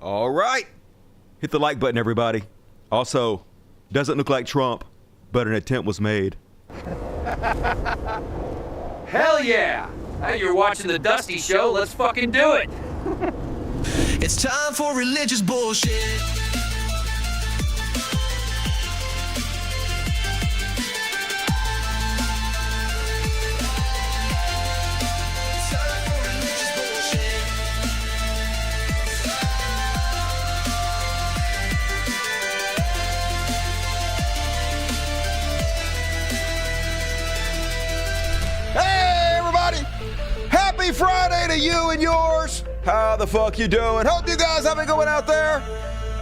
All right. Hit the like button, everybody. Also, doesn't look like Trump, but an attempt was made. Hell yeah! Now you're watching the Dusty Show, let's fucking do it! It's time for religious bullshit. Happy Friday to you and yours. How the fuck you doing? Hope you guys have it going out there.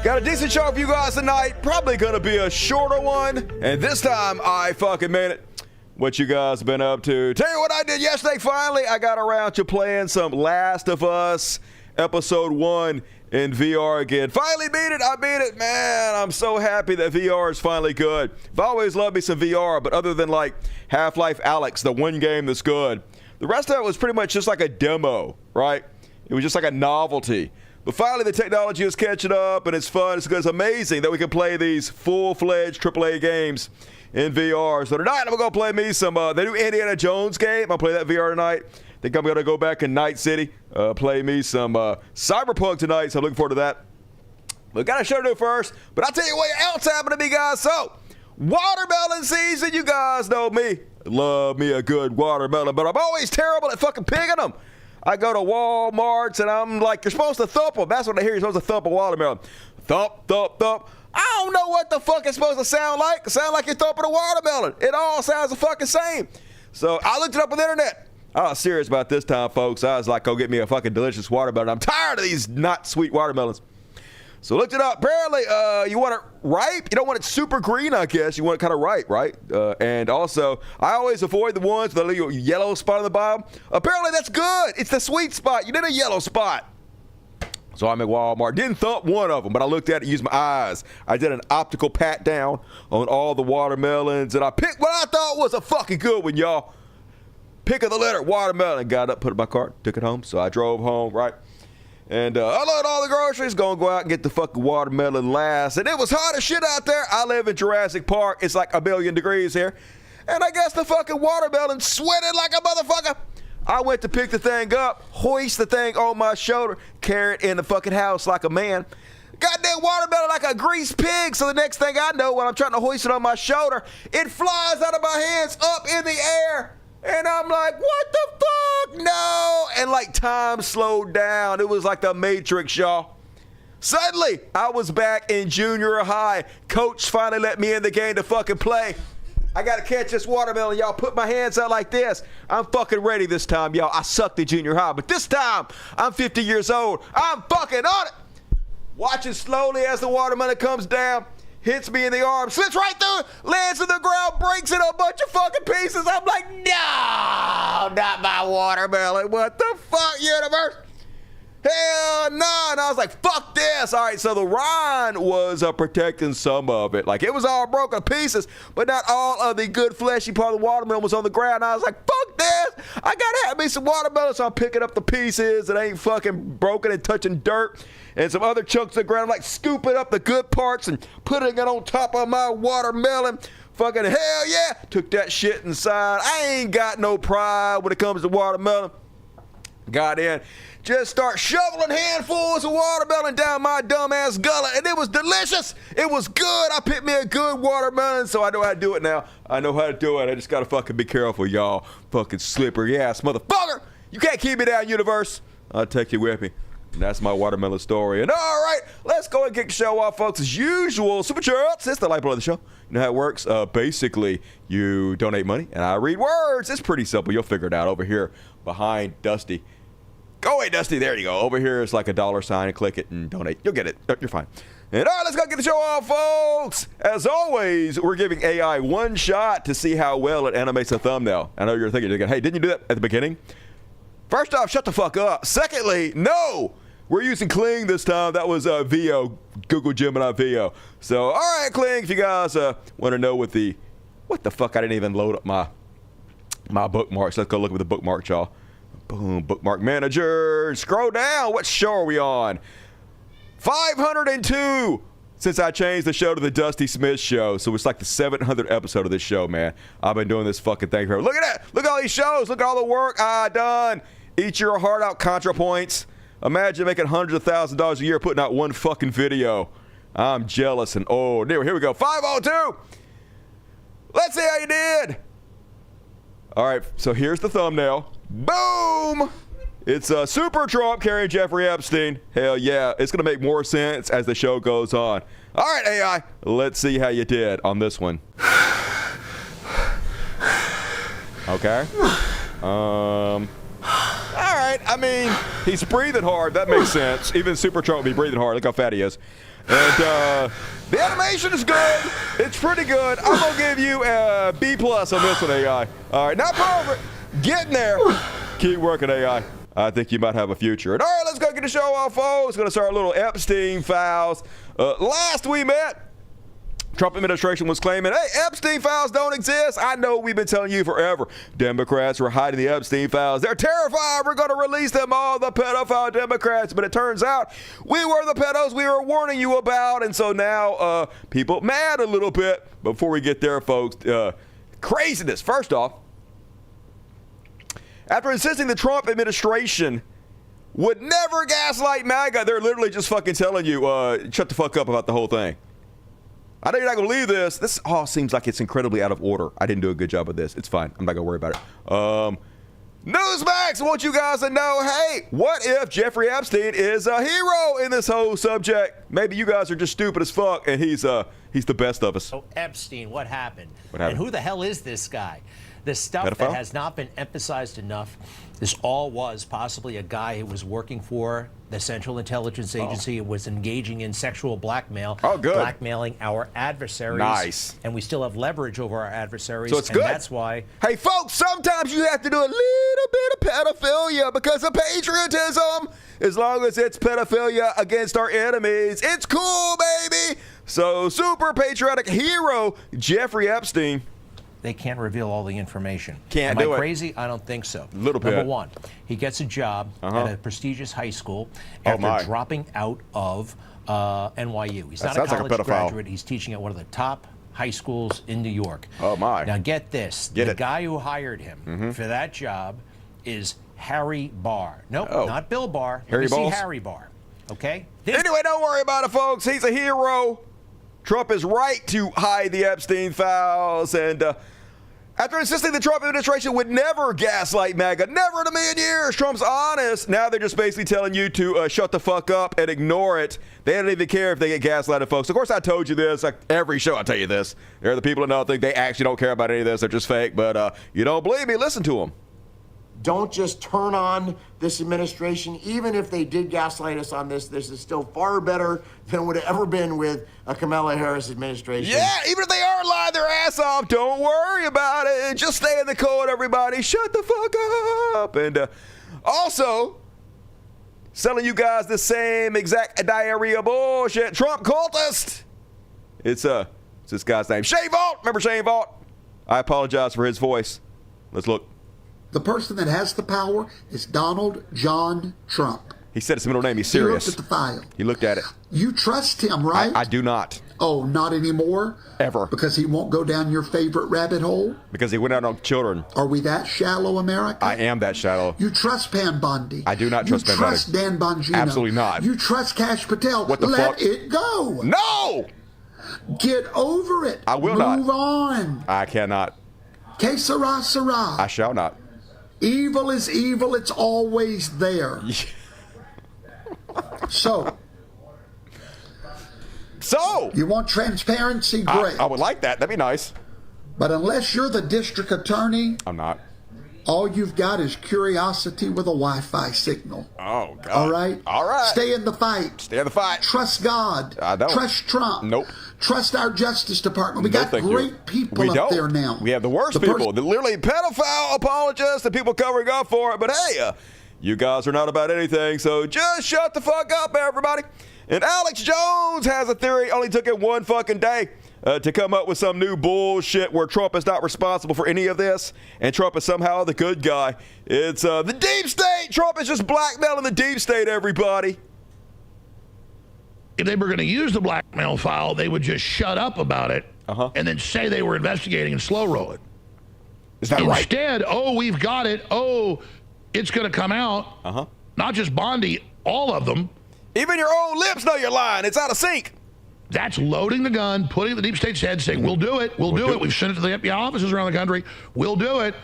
Got a decent show for you guys tonight. Probably gonna be a shorter one. And this time I fucking made it. What you guys been up to? Tell you what I did yesterday. Finally, I got around to playing some Last of Us Episode 1 in VR again. Finally beat it. I beat it. Man, I'm so happy that VR is finally good. I've always loved me some VR, but other than like Half-Life Alyx, the one game that's good, the rest of it was pretty much just like a demo, right? It was just like a novelty. But finally, the technology is catching up, and it's fun. It's good. It's amazing that we can play these full-fledged AAA games in VR. So tonight, I'm going to play me some the new Indiana Jones game. I'll play that VR tonight. I think I'm going to go back in Night City, play me some Cyberpunk tonight, so I'm looking forward to that. But got a show to do first. But I'll tell you what else happened to me, guys. So, watermelon season, you guys know me. Love me a good watermelon, but I'm always terrible at fucking picking them. I go to Walmart's and I'm like, you're supposed to thump them. That's what I hear. You're supposed to thump a watermelon. Thump, thump, thump. I don't know what the fuck it's supposed to sound like. It sounds like you're thumping a watermelon. It all sounds the fucking same. So I looked it up on the internet. I was serious about this time, folks. I was like, go get me a fucking delicious watermelon. I'm tired of these not sweet watermelons. So looked it up. Apparently, you want it ripe. You don't want it super green, I guess. You want it kind of ripe, right? And also, I always avoid the ones with a little yellow spot on the bottom. Apparently, that's good. It's the sweet spot. You need a yellow spot. So I'm at Walmart. Didn't thump one of them, but I looked at it, used my eyes. I did an optical pat down on all the watermelons, and I picked what I thought was a fucking good one, y'all. Pick of the litter, watermelon. Got up, put it in my cart, took it home. So I drove home, right? And unload all the groceries, gonna go out and get the fucking watermelon last. And it was hot as shit out there. I live in Jurassic Park. It's like 1,000,000 degrees here. And I guess the fucking watermelon sweated like a motherfucker. I went to pick the thing up, hoist the thing on my shoulder, carry it in the fucking house like a man. Goddamn watermelon like a greased pig. So the next thing I know, when I'm trying to hoist it on my shoulder, it flies out of my hands up in the air. And I'm like, what the fuck? No. And like time slowed down. It was like the Matrix, y'all. Suddenly, I was back in junior high. Coach finally let me in the game to fucking play. I got to catch this watermelon, y'all. Put my hands out like this. I'm fucking ready this time, y'all. I sucked at junior high. But this time, I'm 50 years old. I'm fucking on it. Watching slowly as the watermelon comes down. Hits me in the arm, slips right through it, lands on the ground, breaks in a bunch of fucking pieces. I'm like, no, not my watermelon. What the fuck, universe? Hell no. And I was like, fuck this. All right, so the rind was protecting some of it. Like, it was all broken to pieces, but not all of the good fleshy part of the watermelon was on the ground. I was like, fuck this. I gotta have me some watermelon. So I'm picking up the pieces that ain't fucking broken and touching dirt. And some other chunks of the ground, like scooping up the good parts and putting it on top of my watermelon. Fucking hell yeah. Took that shit inside. I ain't got no pride when it comes to watermelon. Got in. Just start shoveling handfuls of watermelon down my dumbass gullet. And it was delicious. It was good. I picked me a good watermelon, so I know how to do it now. I know how to do it. I just got to fucking be careful, y'all. Fucking slippery ass motherfucker. You can't keep me down, universe. I'll take you with me. And that's my watermelon story. And all right, let's go and kick the show off, folks. As usual, super chats. It's the lifeblood of the show. You know how it works? Basically, you donate money, and I read words. It's pretty simple. You'll figure it out over here behind Dusty. Go away, Dusty. There you go. Over here is like a $sign and click it and donate. You'll get it. You're fine. And all right, let's go get the show off, folks. As always, we're giving AI one shot to see how well it animates a thumbnail. I know you're thinking, hey, didn't you do that at the beginning? First off, shut the fuck up. Secondly, no. We're using Kling this time. That was VO, Google Gemini VO. So, all right, Kling, if you guys want to know what the fuck, I didn't even load up my bookmarks. Let's go look at the bookmarks, y'all. Boom, bookmark manager. Scroll down. What show are we on? 502 since I changed the show to the Dusty Smith Show. So it's like the 700th episode of this show, man. I've been doing this fucking thing forever. Look at that. Look at all these shows. Look at all the work I done. Eat your heart out, Contrapoints. Imagine making hundreds of thousands of dollars a year putting out one fucking video. I'm jealous and old. Here we go. 502. Let's see how you did. All right, so here's the thumbnail. Boom. It's Super Trump carrying Jeffrey Epstein. Hell yeah. It's going to make more sense as the show goes on. All right, AI, let's see how you did on this one. Okay. All right. I mean, he's breathing hard. That makes sense. Even Super Trump will be breathing hard. Look how fat he is. And the animation is good. It's pretty good. I'm going to give you a B+ on this one, AI. All right, not perfect. Getting there. Keep working, AI. I think you might have a future. And all right, let's go get the show off, folks. Going to start a little Epstein files. Last we met, Trump administration was claiming, hey, Epstein files don't exist. I know we've been telling you forever. Democrats were hiding the Epstein files. They're terrified. We're going to release them all, the pedophile Democrats. But it turns out we were the pedos we were warning you about. And so now people mad a little bit. Before we get there, folks, craziness. First off, after insisting the Trump administration would never gaslight MAGA, they're literally just fucking telling you, shut the fuck up about the whole thing. I know you're not going to believe this. This all seems like it's incredibly out of order. I didn't do a good job of this. It's fine. I'm not going to worry about it. Newsmax, I want you guys to know, hey, what if Jeffrey Epstein is a hero in this whole subject? Maybe you guys are just stupid as fuck, and he's the best of us. So Epstein, what happened? What happened? And who the hell is this guy? The stuff Pedophile? that has not been emphasized enough. This all was possibly a guy who was working for the Central Intelligence Agency and was engaging in sexual blackmail. Oh, good. Blackmailing our adversaries. Nice. And we still have leverage over our adversaries. So it's and good. That's why. Hey, folks, sometimes you have to do a little bit of pedophilia because of patriotism. As long as it's pedophilia against our enemies, it's cool, baby. So, super patriotic hero Jeffrey Epstein. They can't reveal all the information. Can't Am do I it. crazy? I don't think so. Little bit. Number one, he gets a job at a prestigious high school Oh, after my. dropping out of NYU. He's That not a sounds like a college pedophile. graduate. He's teaching at one of the top high schools in New York. Oh, my. Now get this. Get the it. guy who hired him for that job is Harry Barr. Nope, Oh. not Bill Barr. Harry Let me Balls? see Harry Barr. Okay? Anyway, don't worry about it, folks. He's a hero. Trump is right to hide the Epstein files. And after insisting the Trump administration would never gaslight MAGA, never in a million years, Trump's honest. Now they're just basically telling you to shut the fuck up and ignore it. They don't even care if they get gaslighted, folks. Of course, I told you this. Like every show, I tell you this. There are the people that don't think they actually don't care about any of this. They're just fake. But you don't believe me? Listen to them. Don't just turn on this administration. Even if they did gaslight us on this, this is still far better than it would have ever been with a Kamala Harris administration. Yeah, even if they are lying their ass off, don't worry about it. Just stay in the cold, everybody. Shut the fuck up. And also, selling you guys the same exact diarrhea bullshit. Trump cultist. It's this guy's name. Shane Vault. Remember Shane Vault? I apologize for his voice. Let's look. The person that has the power is Donald John Trump. He said his middle name. He's He serious. looked at the file. He looked at it. You trust him, right? I do not. Oh, not anymore? Ever. Because he won't go down your favorite rabbit hole? Because he went out on children. Are we that shallow, America? I am that shallow. You trust Pam Bondi. I do not trust Pam Bondi. You trust Dan Bongino. Absolutely not. You trust Cash Patel. What the Let fuck? it go. No! Get over it. I will not. Move on. I cannot. Que sera, sera. I shall not. Evil is evil. It's always there. So, you want transparency? Great. I would like that. That'd be nice. But unless you're the district attorney, I'm not. all you've got is curiosity with a Wi-Fi signal. Oh, God. All right? All right. Stay in the fight. Stay in the fight. Trust God. I don't. Trust Trump. Nope. Trust our Justice Department. We No, got thank you. great people We up don't. there now. We have the worst people. They're literally pedophile apologists and people covering up for it. But hey, you guys are not about anything, so just shut the fuck up, everybody. And Alex Jones has a theory. Only took him one fucking day to come up with some new bullshit where Trump is not responsible for any of this, and Trump is somehow the good guy. It's the deep state. Trump is just blackmailing the deep state, everybody. if they were going to use the blackmail file, they would just shut up about it and then say they were investigating and slow roll it. Is that right? Instead, oh, we've got it. Oh, it's going to come out. Not just Bondi, all of them. Even your own lips know you're lying. It's out of sync. That's loading the gun, putting the deep state's head, saying, we'll do it, we'll do it. We've sent it to the FBI offices around the country. We'll do it.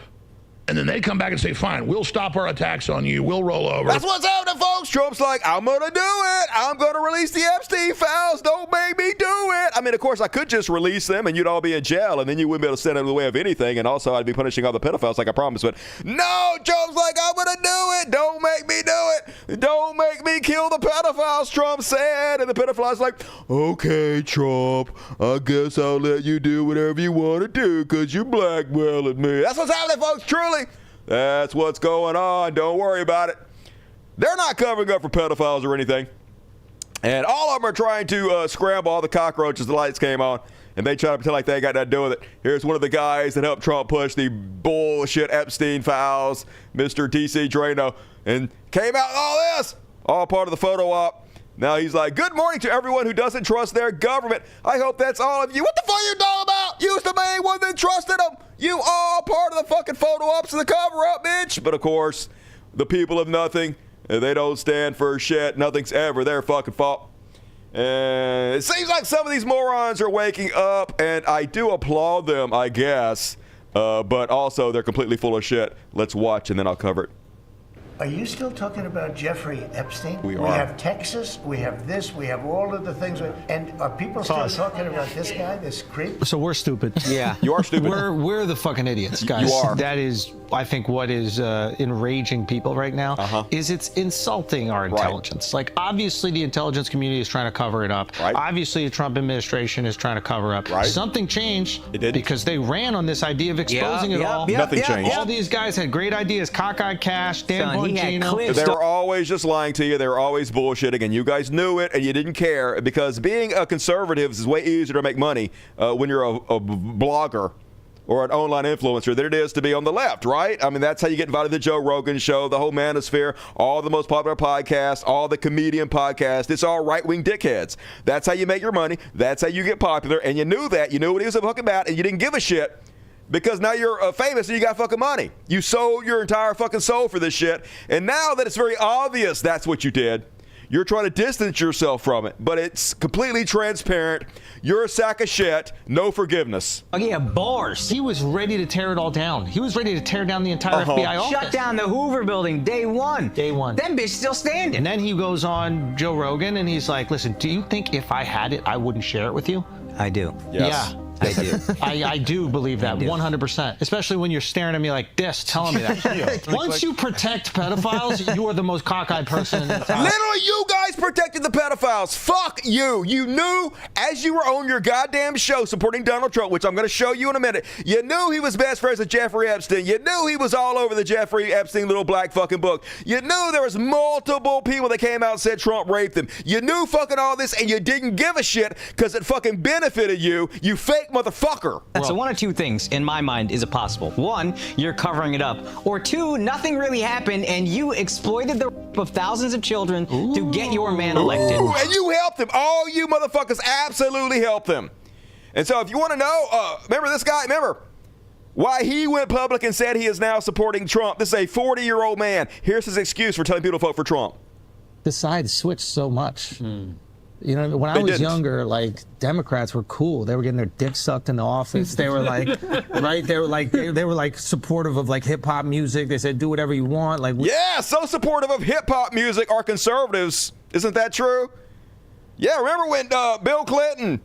And then they come back and say, fine, we'll stop our attacks on you. We'll roll over. That's what's happening, folks. Trump's like, I'm going to do it. I'm going to release the Epstein files. Don't make me do it. I mean, of course, I could just release them and you'd all be in jail and then you wouldn't be able to stand in the way of anything. And also, I'd be punishing all the pedophiles like I promised. But no, Trump's like, I'm going to do it. Don't make me do it. Don't make me kill the pedophiles, Trump said. And the pedophile's like, okay, Trump, I guess I'll let you do whatever you want to do because you're blackmailing me. That's what's happening, folks, truly. That's what's going on. Don't worry about it. They're not covering up for pedophiles or anything. And all of them are trying to scramble all the cockroaches. The lights came on. And they try to pretend like they ain't got nothing to do with it. Here's one of the guys that helped Trump push the bullshit Epstein files, Mr. DC Drano. And came out with all this. All part of the photo op. Now he's like, good morning to everyone who doesn't trust their government. I hope that's all of you. What the fuck are you talking about? You was the main one that trusted them. You all part of the fucking photo ops and the cover up, bitch. But of course, the people of nothing, they don't stand for shit. Nothing's ever their fucking fault. And it seems like some of these morons are waking up, and I do applaud them, I guess. But also, they're completely full of shit. Let's watch, and then I'll cover it. Are you still talking about Jeffrey Epstein? We are. We have Texas, we have this, we have all of the things. And are people still talking about this guy, this creep? So we're stupid. Yeah. You are stupid. We're the fucking idiots, guys. You are. That is, I think, what is enraging people right now is it's insulting our intelligence. Like, obviously, the intelligence community is trying to cover it up. Right. Obviously, the Trump administration is trying to cover up. Right. Something changed It did. because they ran on this idea of exposing it all. Nothing changed. All these guys had great ideas. Cockeyed Cash, Dan Bongino. They were always just lying to you. They were always bullshitting, and you guys knew it, and you didn't care because being a conservative is way easier to make money when you're a blogger or an online influencer than it is to be on the left, right? I mean, that's how you get invited to the Joe Rogan show, the whole manosphere, all the most popular podcasts, all the comedian podcasts. It's all right-wing dickheads. That's how you make your money. That's how you get popular, and you knew that. You knew what he was fucking about, and you didn't give a shit. Because now you're famous and you got fucking money. You sold your entire fucking soul for this shit. And now that it's very obvious that's what you did, you're trying to distance yourself from it. But it's completely transparent. You're a sack of shit. No forgiveness. Oh, yeah, bars. He was ready to tear it all down. He was ready to tear down the entire FBI office. Shut down the Hoover building day one. Day one. That bitch still standing. And then he goes on Joe Rogan and he's like, listen, do you think if I had it, I wouldn't share it with you? I do. Yes. Yeah. I do. I do believe that 100%, especially when you're staring at me like this, telling me that. Once you protect pedophiles, you are the most cockeyed person in the town. Literally, you guys protected the pedophiles. Fuck you. You knew as you were on your goddamn show supporting Donald Trump, which I'm going to show you in a minute. You knew he was best friends with Jeffrey Epstein. You knew he was all over the Jeffrey Epstein little black fucking book. You knew there was multiple people that came out and said Trump raped them. You knew fucking all this, and you didn't give a shit because it fucking benefited you. You fake motherfucker. So one of two things, in my mind, is it possible. One, you're covering it up. Or two, nothing really happened, and you exploited the rape of thousands of children to get your man elected. Ooh, and you helped him. All you motherfuckers absolutely helped him. And so if you want to know, remember this guy, why he went public and said he is now supporting Trump. This is a 40-year-old man. Here's his excuse for telling people to vote for Trump. The sides switched so much. You know, when I was younger, like, Democrats were cool. They were getting their dick sucked in the office. They were like, right? They were like supportive of like hip hop music. They said, do whatever you want. Like, yeah, so supportive of hip hop music are conservatives. Isn't that true? Yeah, remember when Bill Clinton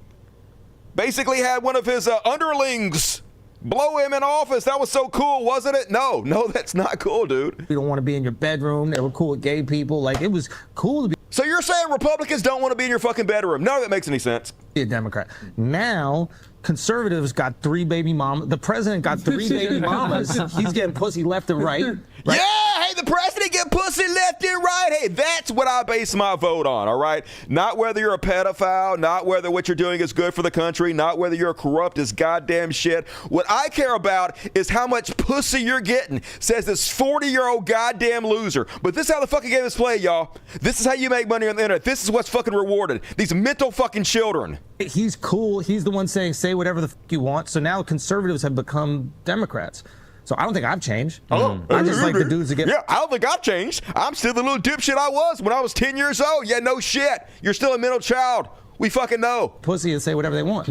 basically had one of his underlings blow him in office? That was so cool, wasn't it? No, that's not cool, dude. You don't want to be in your bedroom. They were cool with gay people. Like, it was cool to be. So you're saying Republicans don't want to be in your fucking bedroom? None of that makes any sense. Be a Democrat. Now, conservatives got 3 baby mamas. The president got 3 baby mamas. He's getting pussy left and right. Yeah, hey, the president get pussy left and right. Hey, that's what I base my vote on, all right? Not whether you're a pedophile, not whether what you're doing is good for the country, not whether you're corrupt as goddamn shit. What I care about is how much pussy you're getting, says this 40-year-old goddamn loser. But this is how the fucking game is played, y'all. This is how you make money on the internet. This is what's fucking rewarded. These mental fucking children. He's cool. He's the one saying, say whatever the fuck you want. So now conservatives have become Democrats. So I don't think I've changed. I just like the dudes that get... Yeah, I don't think I've changed. I'm still the little dipshit I was when I was 10 years old. Yeah, no shit. You're still a middle child. We fucking know. Pussy and say whatever they want.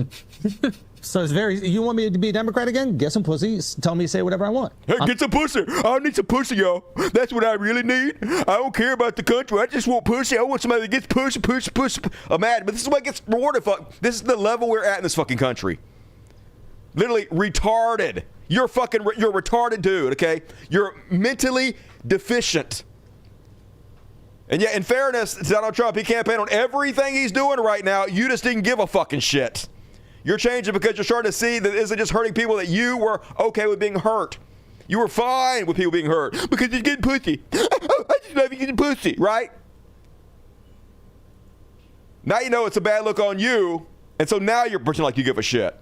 So it's very... You want me to be a Democrat again? Get some pussy. Tell me to say whatever I want. Hey, get some pussy. I need some pussy, y'all. That's what I really need. I don't care about the country. I just want pussy. I want somebody that gets pussy. I'm mad, but this is what gets rewarded. This is the level we're at in this fucking country. Literally retarded. You're retarded dude, okay? You're mentally deficient. And yet, in fairness to Donald Trump, he campaigned on everything he's doing right now. You just didn't give a fucking shit. You're changing because you're starting to see that it isn't just hurting people, that you were okay with being hurt. You were fine with people being hurt because you're getting pussy. I just love you getting pussy, right? Now you know it's a bad look on you, and so now you're pretending like you give a shit.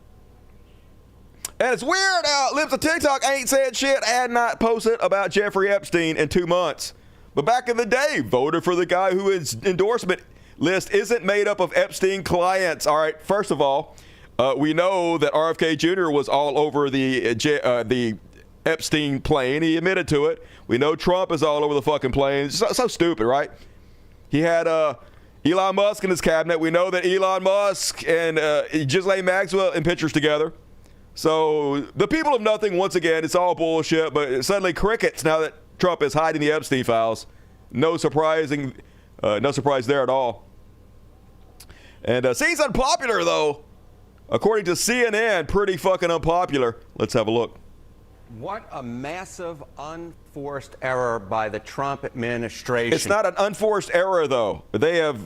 And it's weird how Lips of TikTok ain't said shit and not posted about Jeffrey Epstein in 2 months. But back in the day, voted for the guy who his endorsement list isn't made up of Epstein clients. All right, first of all, we know that RFK Jr. was all over the Epstein plane. He admitted to it. We know Trump is all over the fucking plane. It's so stupid, right? He had Elon Musk in his cabinet. We know that Elon Musk and Ghislaine Maxwell in pictures together. So the people of nothing, once again, it's all bullshit, but suddenly crickets now that Trump is hiding the Epstein files. No surprise there at all. And seems unpopular, though. According to CNN, pretty fucking unpopular. Let's have a look. What a massive unforced error by the Trump administration. It's not an unforced error, though. They have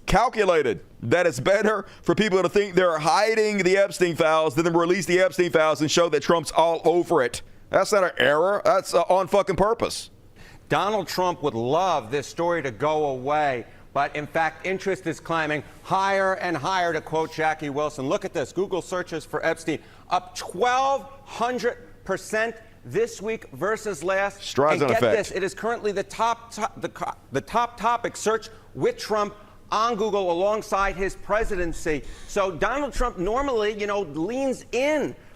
calculated that it's better for people to think they're hiding the Epstein files than to release the Epstein files and show that Trump's all over it. That's not an error. That's on fucking purpose. Donald Trump would love this story to go away, but in fact, interest is climbing higher and higher, to quote Jackie Wilson. Look at this. Google searches for Epstein up 1,200% this week versus last. Strides and on get effect. this, it is currently the top topic search with Trump on Google alongside his presidency. So Donald Trump normally,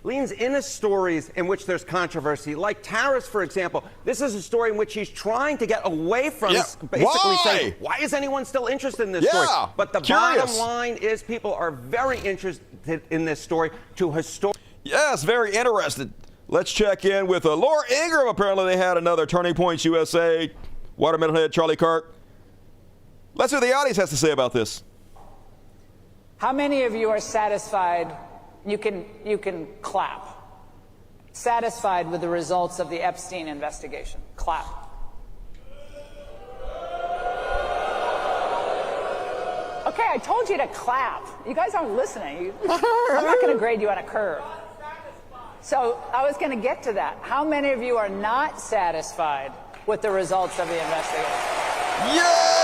leans into stories in which there's controversy, like tariffs, for example. This is a story in which he's trying to get away from, basically saying, why is anyone still interested in this story? But the bottom line is people are very interested in this story Yes, very interested. Let's check in with Laura Ingraham. Apparently they had another Turning Points USA, Watermelon Head, Charlie Kirk. Let's hear what the audience has to say about this. How many of you are satisfied? You can clap. Satisfied with the results of the Epstein investigation? Clap. Okay, I told you to clap. You guys aren't listening. I'm not going to grade you on a curve. So I was going to get to that. How many of you are not satisfied with the results of the investigation? Yay!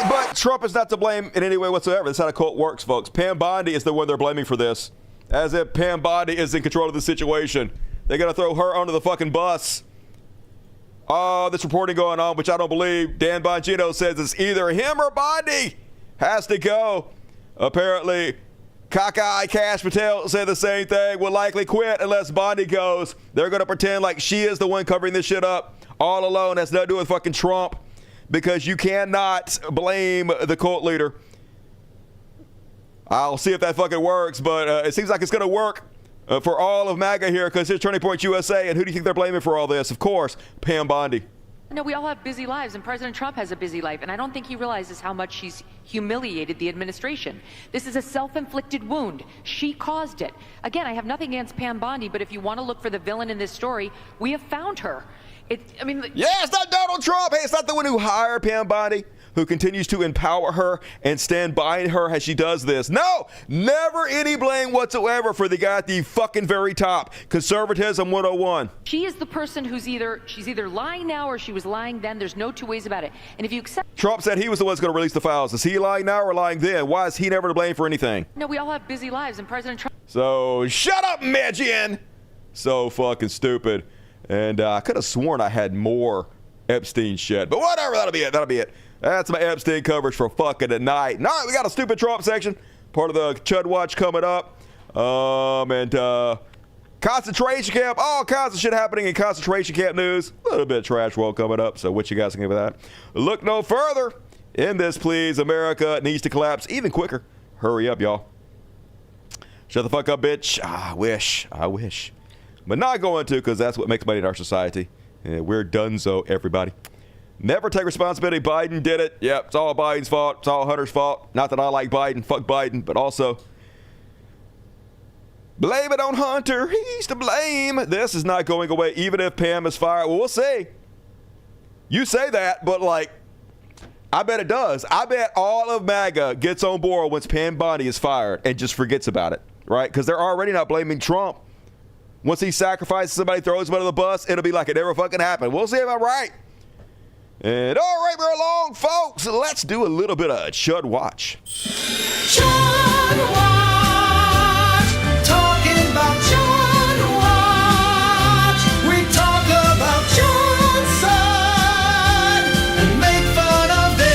But Trump is not to blame in any way whatsoever. That's how the cult works, folks. Pam Bondi is the one they're blaming for this. As if Pam Bondi is in control of the situation. They're going to throw her under the fucking bus. Oh, this reporting going on, which I don't believe. Dan Bongino says it's either him or Bondi has to go. Apparently, cockeyed Kash Patel said the same thing. Will likely quit unless Bondi goes. They're going to pretend like she is the one covering this shit up all alone. Has nothing to do with fucking Trump. Because you cannot blame the cult leader. I'll see if that fucking works, but it seems like it's going to work for all of MAGA here, because here's Turning Points USA, and who do you think they're blaming for all this? Of course, Pam Bondi. No, we all have busy lives, and President Trump has a busy life, and I don't think he realizes how much she's humiliated the administration. This is a self-inflicted wound. She caused it. Again, I have nothing against Pam Bondi, but if you want to look for the villain in this story, we have found her. Yeah, it's not Donald Trump. Hey, it's not the one who hired Pam Bondi. who continues to empower her and stand by her as she does this. No, never any blame whatsoever for the guy at the fucking very top. Conservatism 101. She is the person who's she's either lying now or she was lying then. There's no two ways about it. And if you accept... Trump said he was the one who's going to release the files. Is he lying now or lying then? Why is he never to blame for anything? No, we all have busy lives, and President Trump... So, shut up, Megan! So fucking stupid. And I could have sworn I had more Epstein shit. But whatever, that'll be it. That'll be it. That's my Epstein coverage for fucking tonight. All right, we got a stupid Trump section. Part of the Chud Watch coming up. Concentration camp. All kinds of shit happening in concentration camp news. A little bit of trash world coming up. So what you guys think about that? Look no further. In this, please. America needs to collapse even quicker. Hurry up, y'all. Shut the fuck up, bitch. I wish. But not going to, because that's what makes money in our society. And we're donezo, everybody. Never take responsibility. Biden did it. Yep, it's all Biden's fault. It's all Hunter's fault. Not that I like Biden. Fuck Biden. But also, blame it on Hunter. He's to blame. This is not going away, even if Pam is fired. Well, we'll see. You say that, but like, I bet it does. I bet all of MAGA gets on board once Pam Bondi is fired and just forgets about it, right? Because they're already not blaming Trump. Once he sacrifices somebody, throws him under the bus, it'll be like it never fucking happened. We'll see if I'm right. And all right, we're along, folks. Let's do a little bit of Chud Watch. Chud Watch, talking about Chud Watch. We talk about Chud's side and make fun of them.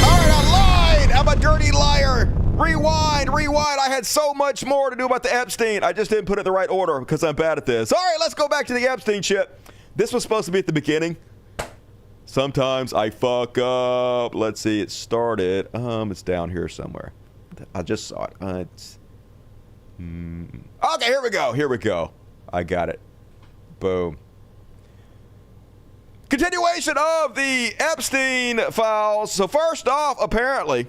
All right, I lied. I'm a dirty liar. Rewind. I had so much more to do about the Epstein. I just didn't put it in the right order because I'm bad at this. All right, let's go back to the Epstein shit. This was supposed to be at the beginning. Sometimes I fuck up. Let's see. It started. It's down here somewhere. I just saw it. Okay, here we go. I got it. Boom. Continuation of the Epstein files. So first off, apparently,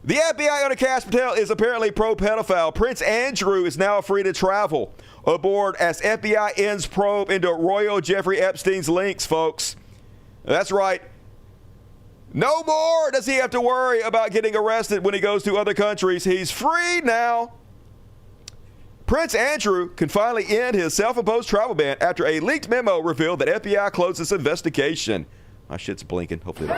the FBI under Cash Patel is apparently pro-pedophile. Prince Andrew is now free to travel aboard as FBI ends probe into Royal Jeffrey Epstein's links, folks. That's right. No more does he have to worry about getting arrested when he goes to other countries. He's free now. Prince Andrew can finally end his self-imposed travel ban after a leaked memo revealed that FBI closed its investigation. My shit's blinking. Hopefully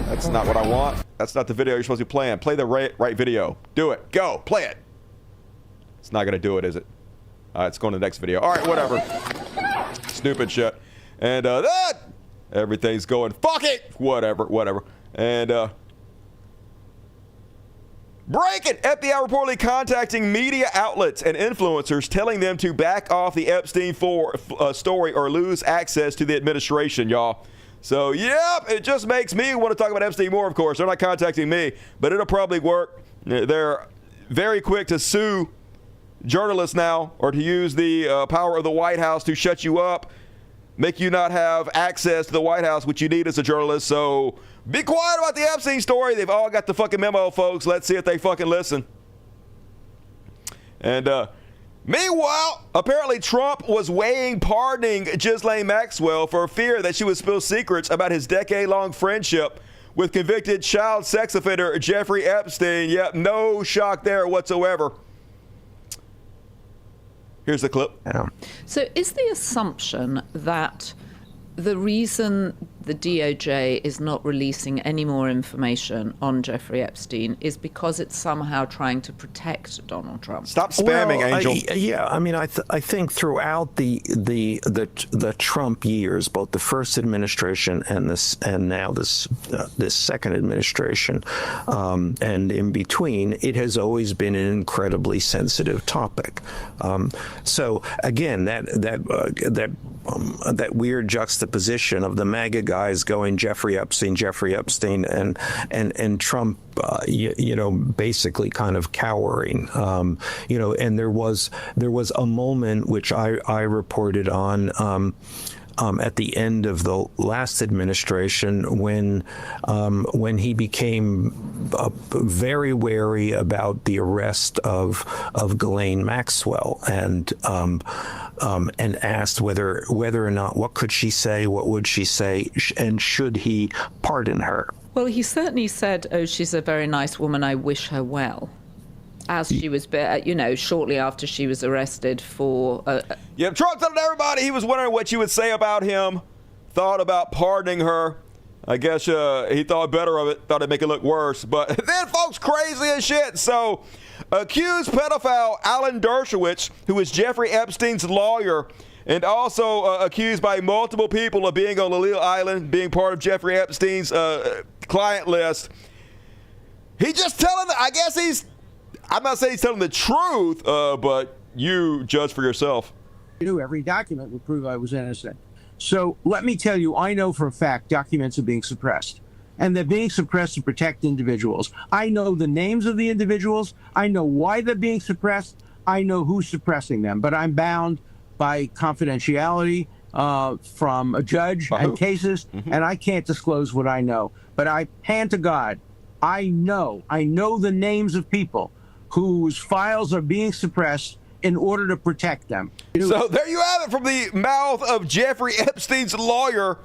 that's not what I want. That's not the video you're supposed to be playing. Play the right video. Do it. Go. Play it. It's not going to do it, is it? It's going to the next video. All right, whatever. Stupid shit. And that everything's going. Fuck it. Whatever. And breaking. FBI reportedly contacting media outlets and influencers telling them to back off the Epstein story or lose access to the administration, y'all. So, yep, it just makes me want to talk about Epstein more, of course. They're not contacting me, but it'll probably work. They're very quick to sue journalists now or to use the power of the White House to shut you up, make you not have access to the White House, which you need as a journalist. So be quiet about the Epstein story. They've all got the fucking memo, folks. Let's see if they fucking listen. And meanwhile, apparently Trump was weighing pardoning Ghislaine Maxwell for fear that she would spill secrets about his decade-long friendship with convicted child sex offender Jeffrey Epstein. Yep, no shock there whatsoever. Here's the clip. So is the assumption that the reason the DOJ is not releasing any more information on Jeffrey Epstein is because it's somehow trying to protect Donald Trump? Stop spamming, Angel. Yeah, I mean, I think throughout the Trump years, both the first administration and now this second administration, and in between, it has always been an incredibly sensitive topic. So again, that weird juxtaposition of the MAGA guys going Jeffrey Epstein, and Trump, basically kind of cowering, and there was a moment which I reported on at the end of the last administration when he became very wary about the arrest of Ghislaine Maxwell and asked whether or not, what could she say, what would she say, and should he pardon her? Well, he certainly said, "Oh, she's a very nice woman. I wish her well." As she was, shortly after she was arrested for. Trump told everybody he was wondering what you would say about him. Thought about pardoning her. I guess he thought better of it. Thought it'd make it look worse. But then, folks, crazy as shit. So, accused pedophile Alan Dershowitz, who is Jeffrey Epstein's lawyer, and also accused by multiple people of being on the Little Island, being part of Jeffrey Epstein's client list. He just telling. I guess he's. I'm not saying he's telling the truth, but you judge for yourself. Every document would prove I was innocent. So let me tell you, I know for a fact documents are being suppressed. And they're being suppressed to protect individuals. I know the names of the individuals. I know why they're being suppressed. I know who's suppressing them. But I'm bound by confidentiality from a judge and cases, and I can't disclose what I know. But I hand to God, I know the names of people whose files are being suppressed in order to protect them. So there you have it from the mouth of Jeffrey Epstein's lawyer,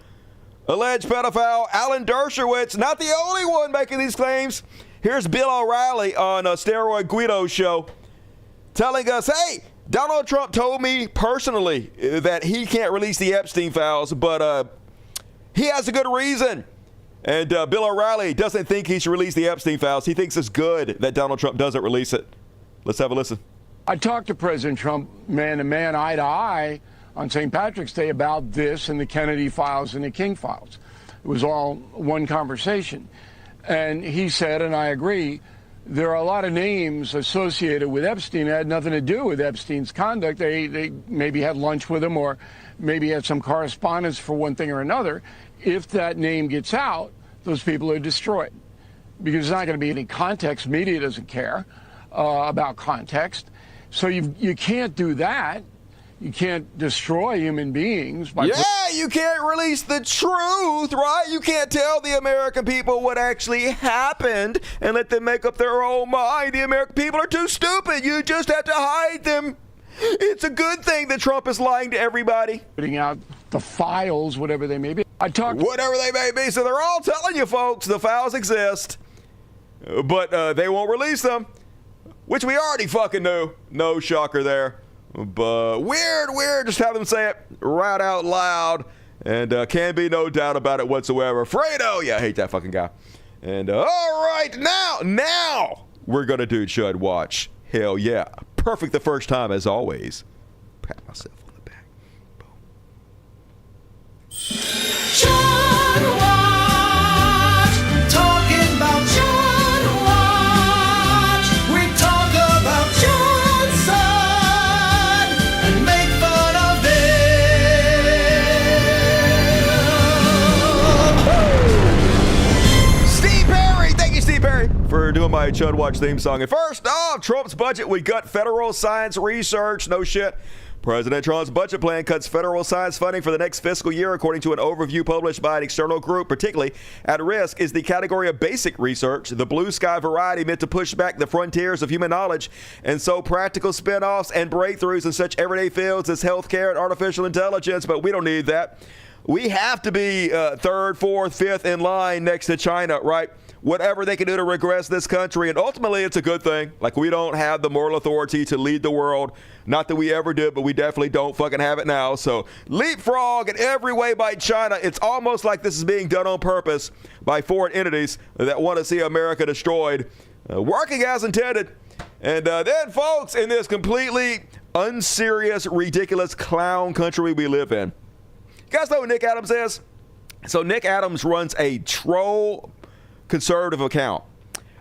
alleged pedophile Alan Dershowitz. Not the only one making these claims. Here's Bill O'Reilly on a Steroid Guido show telling us, hey, Donald Trump told me personally that he can't release the Epstein files, but he has a good reason. And Bill O'Reilly doesn't think he should release the Epstein files. He thinks it's good that Donald Trump doesn't release it. Let's have a listen. I talked to President Trump man to man, eye to eye, on St. Patrick's Day about this and the Kennedy files and the King files. It was all one conversation. And he said, and I agree, there are a lot of names associated with Epstein that had nothing to do with Epstein's conduct. They maybe had lunch with him or maybe had some correspondence for one thing or another. If that name gets out, those people are destroyed because there's not going to be any context. Media doesn't care about context. So you can't do that. You can't destroy human beings. You can't release the truth, right? You can't tell the American people what actually happened and let them make up their own mind. The American people are too stupid. You just have to hide them. It's a good thing that Trump is lying to everybody. Putting out the files, whatever they may be. Whatever they may be. So they're all telling you, folks, the files exist, but they won't release them, which we already fucking knew. No shocker there. But weird, just have them say it right out loud, and can be no doubt about it whatsoever. Fredo, yeah, I hate that fucking guy. And all right, now we're going to do Chud Watch. Hell yeah. Perfect the first time, as always. Pat myself on the back. Boom. Chud Watch. Talking about Chud Watch. We talk about Chud's son and make fun of them. Steve Perry. Thank you, Steve Perry, for doing my Chud Watch theme song. And first off, Trump's budget would gut federal science research. No shit. President Trump's budget plan cuts federal science funding for the next fiscal year, according to an overview published by an external group. Particularly at risk is the category of basic research, the blue sky variety meant to push back the frontiers of human knowledge, and so practical spin-offs and breakthroughs in such everyday fields as healthcare and artificial intelligence. But we don't need that. We have to be third, fourth, fifth in line next to China, right? Whatever they can do to regress this country. And ultimately, it's a good thing. Like, we don't have the moral authority to lead the world. Not that we ever did, but we definitely don't fucking have it now. So leapfrog in every way by China. It's almost like this is being done on purpose by foreign entities that want to see America destroyed. Working as intended. And then, folks, in this completely unserious, ridiculous clown country we live in. You guys know who Nick Adams is? So Nick Adams runs a troll conservative account.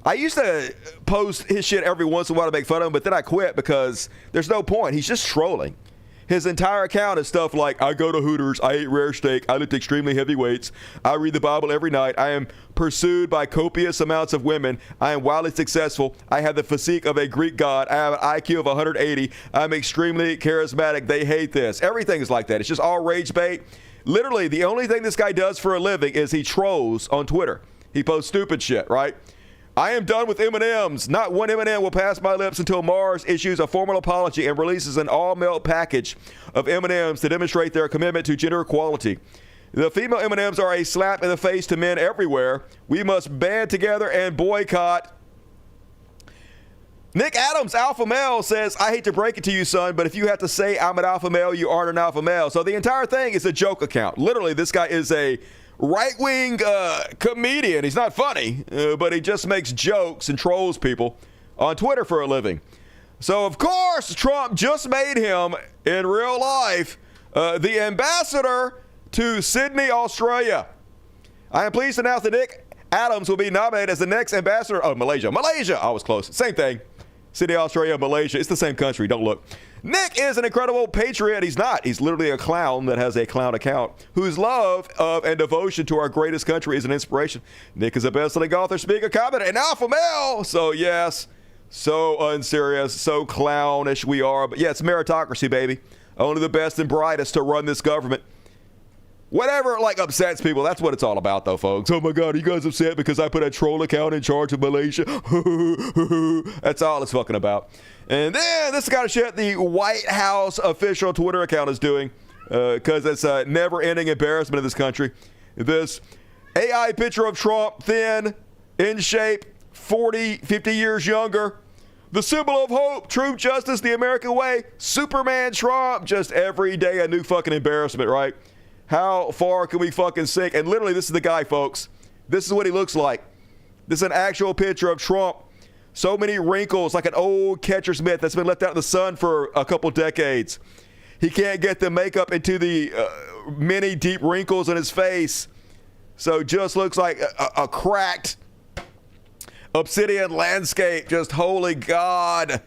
I used to post his shit every once in a while to make fun of him, but then I quit because there's no point. He's just trolling. His entire account is stuff like, I go to Hooters, I eat rare steak, I lift extremely heavy weights, I read the Bible every night, I am pursued by copious amounts of women, I am wildly successful, I have the physique of a Greek god, I have an IQ of 180, I'm extremely charismatic, they hate this. Everything is like that. It's just all rage bait. Literally, the only thing this guy does for a living is he trolls on Twitter. He posts stupid shit, right? I am done with M&Ms. Not one M&M will pass my lips until Mars issues a formal apology and releases an all-milk package of M&Ms to demonstrate their commitment to gender equality. The female M&Ms are a slap in the face to men everywhere. We must band together and boycott. Nick Adams, alpha male, says, I hate to break it to you, son, but if you have to say I'm an alpha male, you aren't an alpha male. So the entire thing is a joke account. Literally, this guy is a right-wing comedian. He's not funny, but he just makes jokes and trolls people on Twitter for a living. So, of course, Trump just made him, in real life, the ambassador to Sydney, Australia. I am pleased to announce that Nick Adams will be nominated as the next ambassador of Malaysia. Malaysia! I was close. Same thing. Sydney, Australia, Malaysia. It's the same country. Don't look. Nick is an incredible patriot. He's not. He's literally a clown that has a clown account whose love of and devotion to our greatest country is an inspiration. Nick is a best-selling author, speaker, commentator, and alpha male. So, yes, so unserious, so clownish we are. But, yeah, it's meritocracy, baby. Only the best and brightest to run this government. Whatever, like, upsets people, that's what it's all about, though, folks. Oh, my God, are you guys upset because I put a troll account in charge of Malaysia? That's all it's fucking about. And then this is the kind of shit the White House official Twitter account is doing because it's a never-ending embarrassment in this country. This AI picture of Trump, thin, in shape, 40, 50 years younger. The symbol of hope, truth, justice, the American way. Superman Trump, just every day a new fucking embarrassment, right? How far can we fucking sink? And literally, this is the guy, folks. This is what he looks like. This is an actual picture of Trump. So many wrinkles, like an old catcher's mitt that's been left out in the sun for a couple decades. He can't get the makeup into the many deep wrinkles on his face. So just looks like a cracked obsidian landscape. Just holy God.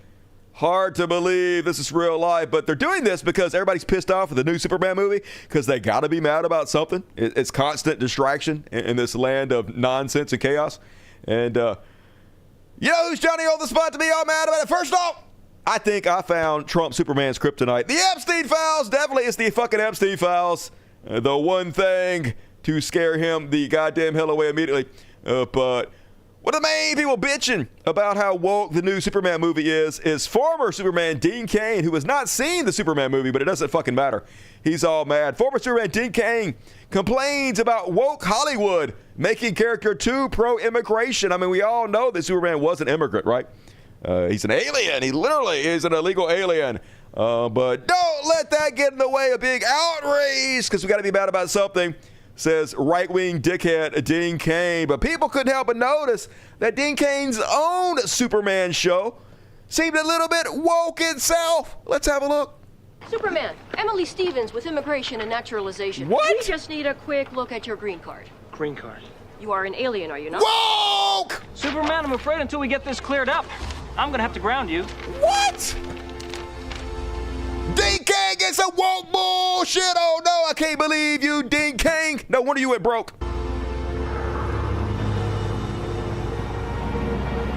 Hard to believe this is real life, but they're doing this because everybody's pissed off with the new Superman movie because they got to be mad about something. It's constant distraction in this land of nonsense and chaos. And you know who's Johnny on the spot to be all mad about it? First off, I think I found Trump Superman's kryptonite. The Epstein files, definitely it's the fucking Epstein files. The one thing to scare him the goddamn hell away immediately. But one of the main people bitching about how woke the new Superman movie is former Superman Dean Cain, who has not seen the Superman movie, but it doesn't fucking matter. He's all mad. Former Superman Dean Cain complains about woke Hollywood making character too pro-immigration. I mean, we all know that Superman was an immigrant, right? He's an alien. He literally is an illegal alien. But don't let that get in the way of big outrage, because we got to be mad about something. Says right-wing dickhead Dean Cain. But people couldn't help but notice that Dean Cain's own Superman show seemed a little bit woke itself. Let's have a look. Superman, Emily Stevens with Immigration and Naturalization. What? We just need a quick look at your green card. Green card. You are an alien, are you not? Woke! Superman, I'm afraid until we get this cleared up, I'm gonna have to ground you. What? Dean Cain gets some woke bullshit. Oh no, I can't believe you, Dean Cain. No wonder you went broke.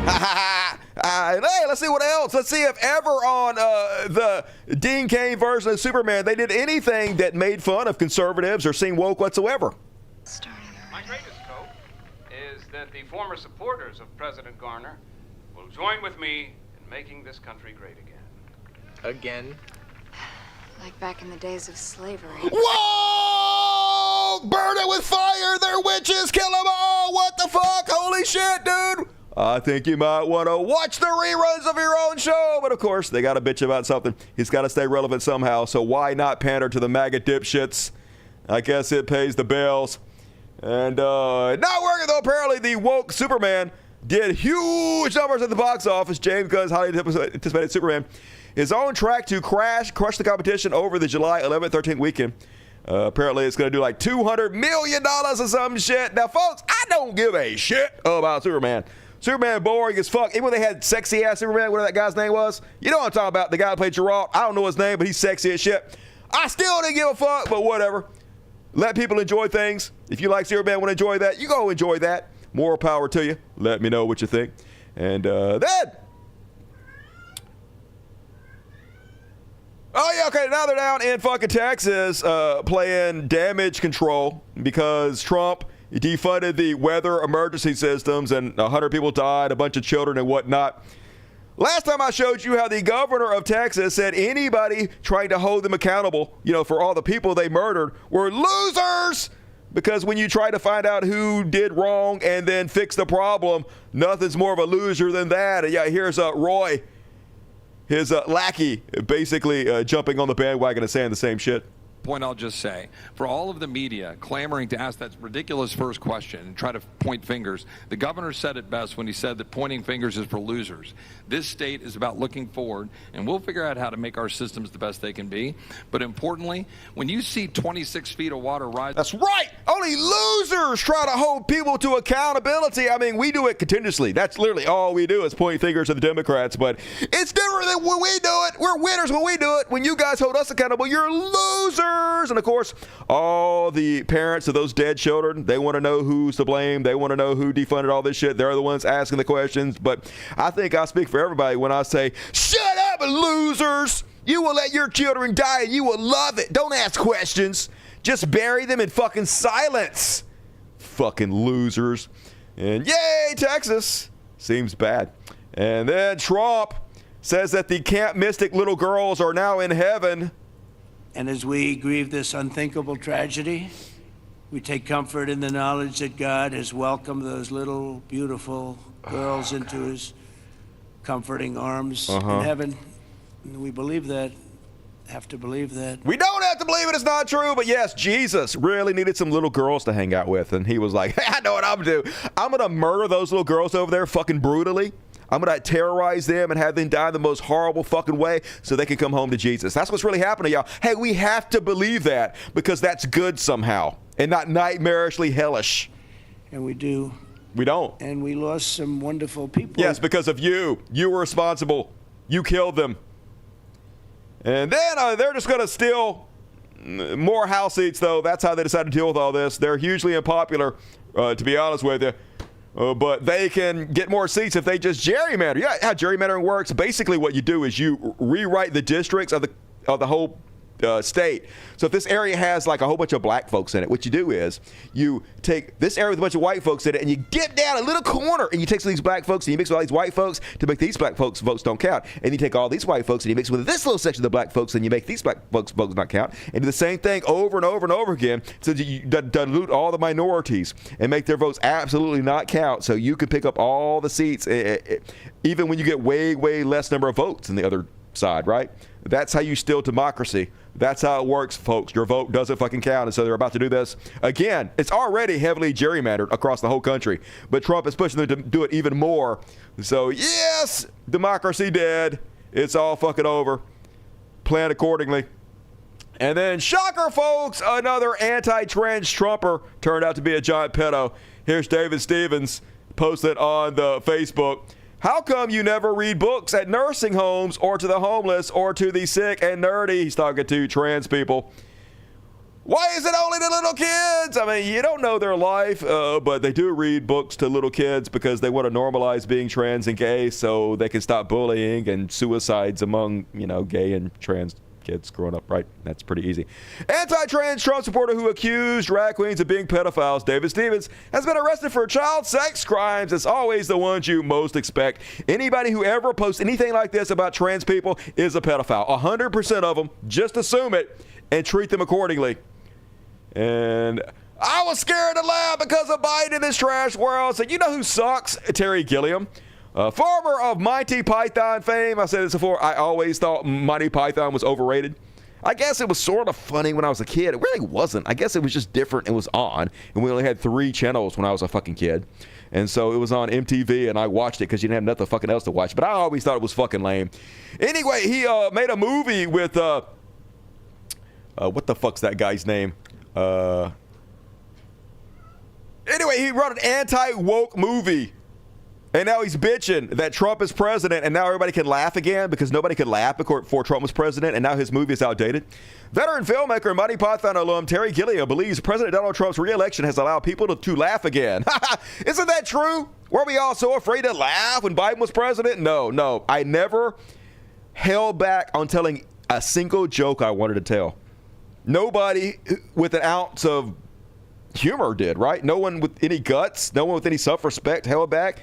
Hey, let's see what else. Let's see if ever on the Dean Cain version of Superman they did anything that made fun of conservatives or seemed woke whatsoever. My greatest hope is that the former supporters of President Garner will join with me in making this country great again. Again? Like back in the days of slavery. Whoa! Burn it with fire! They're witches! Kill them all! What the fuck? Holy shit, dude! I think you might want to watch the reruns of your own show. But of course, they got to bitch about something. He's got to stay relevant somehow. So why not pander to the MAGA dipshits? I guess it pays the bills. And not working though. Apparently, the woke Superman did huge numbers at the box office. James Gunn's highly anticipated Superman is on track to crush the competition over the July 11th, 13th weekend. Apparently, it's going to do like $200 million or some shit. Now, folks, I don't give a shit about Superman. Superman boring as fuck. Even when they had sexy-ass Superman, whatever that guy's name was. You know what I'm talking about. The guy who played Geralt. I don't know his name, but he's sexy as shit. I still didn't give a fuck, but whatever. Let people enjoy things. If you like Superman, want to enjoy that, you go enjoy that. More power to you. Let me know what you think. And then... Oh, yeah, okay, now they're down in fucking Texas playing damage control because Trump defunded the weather emergency systems and 100 people died, a bunch of children and whatnot. Last time I showed you how the governor of Texas said anybody trying to hold them accountable, for all the people they murdered were losers. Because when you try to find out who did wrong and then fix the problem, nothing's more of a loser than that. And yeah, here's Roy, his lackey, basically jumping on the bandwagon and saying the same shit. Point I'll just say, for all of the media clamoring to ask that ridiculous first question and try to point fingers, the governor said it best when he said that pointing fingers is for losers. This state is about looking forward, and we'll figure out how to make our systems the best they can be. But importantly, when you see 26 feet of water rise... That's right! Only losers try to hold people to accountability. I mean, we do it continuously. That's literally all we do is point fingers at the Democrats. But it's different than when we do it. We're winners when we do it. When you guys hold us accountable, you're losers. And of course, all the parents of those dead children, they want to know who's to blame. They want to know who defunded all this shit. They're the ones asking the questions. But I think I speak for everybody when I say, shut up, losers. You will let your children die and you will love it. Don't ask questions. Just bury them in fucking silence. Fucking losers. And yay, Texas. Seems bad. And then Trump says that the Camp Mystic little girls are now in heaven. And as we grieve this unthinkable tragedy, we take comfort in the knowledge that God has welcomed those little, beautiful girls into his comforting arms in heaven. And we believe that, have to believe that. We don't have to believe it. It's not true. But yes, Jesus really needed some little girls to hang out with. And he was like, hey, I know what I'm going to do. I'm going to murder those little girls over there fucking brutally. I'm going to terrorize them and have them die the most horrible fucking way so they can come home to Jesus. That's what's really happening, y'all. Hey, we have to believe that because that's good somehow and not nightmarishly hellish. And we do. We don't. And we lost some wonderful people. Yes, because of you. You were responsible. You killed them. And then they're just going to steal more House seats, though. That's how they decided to deal with all this. They're hugely unpopular, to be honest with you. But they can get more seats if they just gerrymander. Yeah, how gerrymandering works. Basically, what you do is you rewrite the districts of the whole state. So if this area has like a whole bunch of black folks in it, what you do is you take this area with a bunch of white folks in it and you get down a little corner and you take some of these black folks and you mix with all these white folks to make these black folks votes don't count. And you take all these white folks and you mix with this little section of the black folks and you make these black folks votes not count. And do the same thing over and over and over again so you dilute all the minorities and make their votes absolutely not count so you can pick up all the seats even when you get way, way less number of votes than the other side, right? That's how you steal democracy. That's how it works, folks. Your vote doesn't fucking count. And so they're about to do this again. It's already heavily gerrymandered across the whole country, but Trump is pushing them to do it even more. So yes, democracy dead. It's all fucking over. Plan accordingly. And then shocker, folks, another anti-trans Trumper turned out to be a giant pedo. Here's David Stevens posted on the Facebook. How come you never read books at nursing homes or to the homeless or to the sick and nerdy? He's talking to trans people. Why is it only to little kids? I mean, you don't know their life, but they do read books to little kids because they want to normalize being trans and gay so they can stop bullying and suicides among, gay and trans kids growing up, right? That's pretty easy. Anti-trans Trump supporter who accused drag queens of being pedophiles, David Stevens, has been arrested for child sex crimes. It's always the ones you most expect. Anybody who ever posts anything like this about trans people is a pedophile. 100% of them. Just assume it and treat them accordingly. And I was scared to laugh because of Biden in this trash world. So you know who sucks? Terry Gilliam. Former of Monty Python fame. I said this before. I always thought Monty Python was overrated. I guess it was sort of funny when I was a kid. It really wasn't. I guess it was just different. It was on. And we only had 3 channels when I was a fucking kid. And so it was on MTV and I watched it because you didn't have nothing fucking else to watch. But I always thought it was fucking lame. Anyway, he made a movie with, what the fuck's that guy's name? Anyway, he wrote an anti-woke movie. And now he's bitching that Trump is president, and now everybody can laugh again because nobody could laugh before Trump was president, and now his movie is outdated. Veteran filmmaker and Monty Python alum Terry Gilliam believes President Donald Trump's re-election has allowed people to laugh again. Isn't that true? Were we all so afraid to laugh when Biden was president? No. I never held back on telling a single joke I wanted to tell. Nobody with an ounce of humor did, right? No one with any guts, no one with any self-respect held back.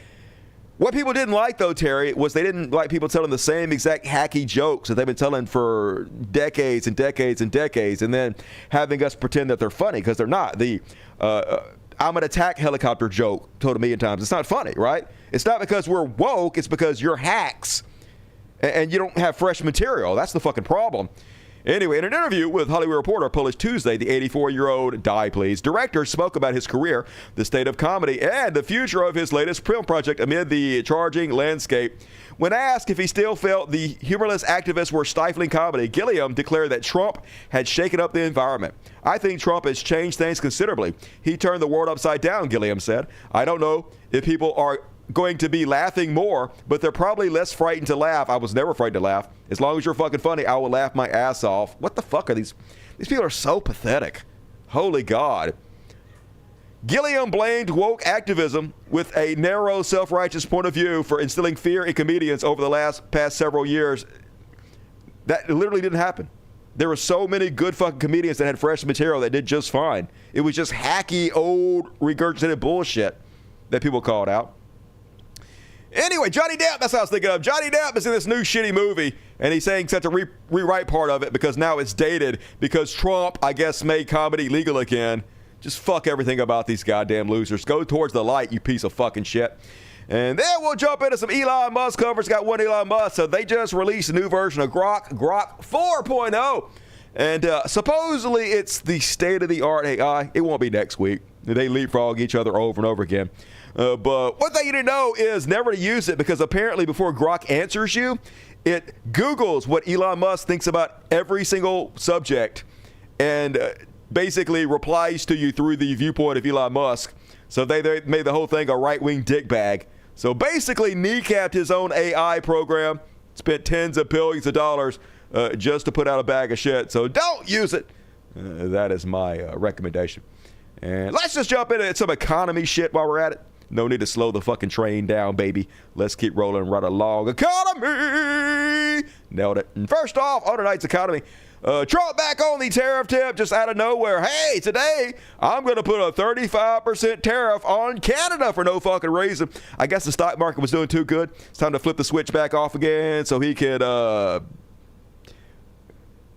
What people didn't like, though, Terry, was they didn't like people telling the same exact hacky jokes that they've been telling for decades and decades and decades, and then having us pretend that they're funny, because they're not. The I'm an attack helicopter joke told a million times. It's not funny, right? It's not because we're woke. It's because you're hacks, and you don't have fresh material. That's the fucking problem. Anyway, in an interview with Hollywood Reporter published Tuesday, the 84-year-old Die Please director spoke about his career, the state of comedy, and the future of his latest film project amid the charging landscape. When asked if he still felt the humorless activists were stifling comedy, Gilliam declared that Trump had shaken up the environment. I think Trump has changed things considerably. He turned the world upside down, Gilliam said. I don't know if people are going to be laughing more, but they're probably less frightened to laugh. I was never frightened to laugh. As long as you're fucking funny, I will laugh my ass off. What the fuck are these? These people are so pathetic. Holy God. Gilliam blamed woke activism with a narrow, self-righteous point of view for instilling fear in comedians over the past several years. That literally didn't happen. There were so many good fucking comedians that had fresh material that did just fine. It was just hacky, old, regurgitated bullshit that people called out. Anyway, Johnny Depp, that's what I was thinking of. Johnny Depp is in this new shitty movie, and he's saying such a rewrite part of it because now it's dated because Trump, I guess, made comedy legal again. Just fuck everything about these goddamn losers. Go towards the light, you piece of fucking shit. And then we'll jump into some Elon Musk coverage. Got one Elon Musk. So they just released a new version of Grok 4.0. And supposedly it's the state-of-the-art AI. It won't be next week. They leapfrog each other over and over again. But one thing you need to know is never to use it because apparently before Grok answers you, it Googles what Elon Musk thinks about every single subject and basically replies to you through the viewpoint of Elon Musk. So they made the whole thing a right-wing dick bag. So basically kneecapped his own AI program, spent tens of billions of dollars just to put out a bag of shit. So don't use it. That is my recommendation. And let's just jump into some economy shit while we're at it. No need to slow the fucking train down, baby. Let's keep rolling right along. Economy! Nailed it. And first off, on tonight's economy, Trump back on the tariff tip just out of nowhere. Hey, today I'm going to put a 35% tariff on Canada for no fucking reason. I guess the stock market was doing too good. It's time to flip the switch back off again so he could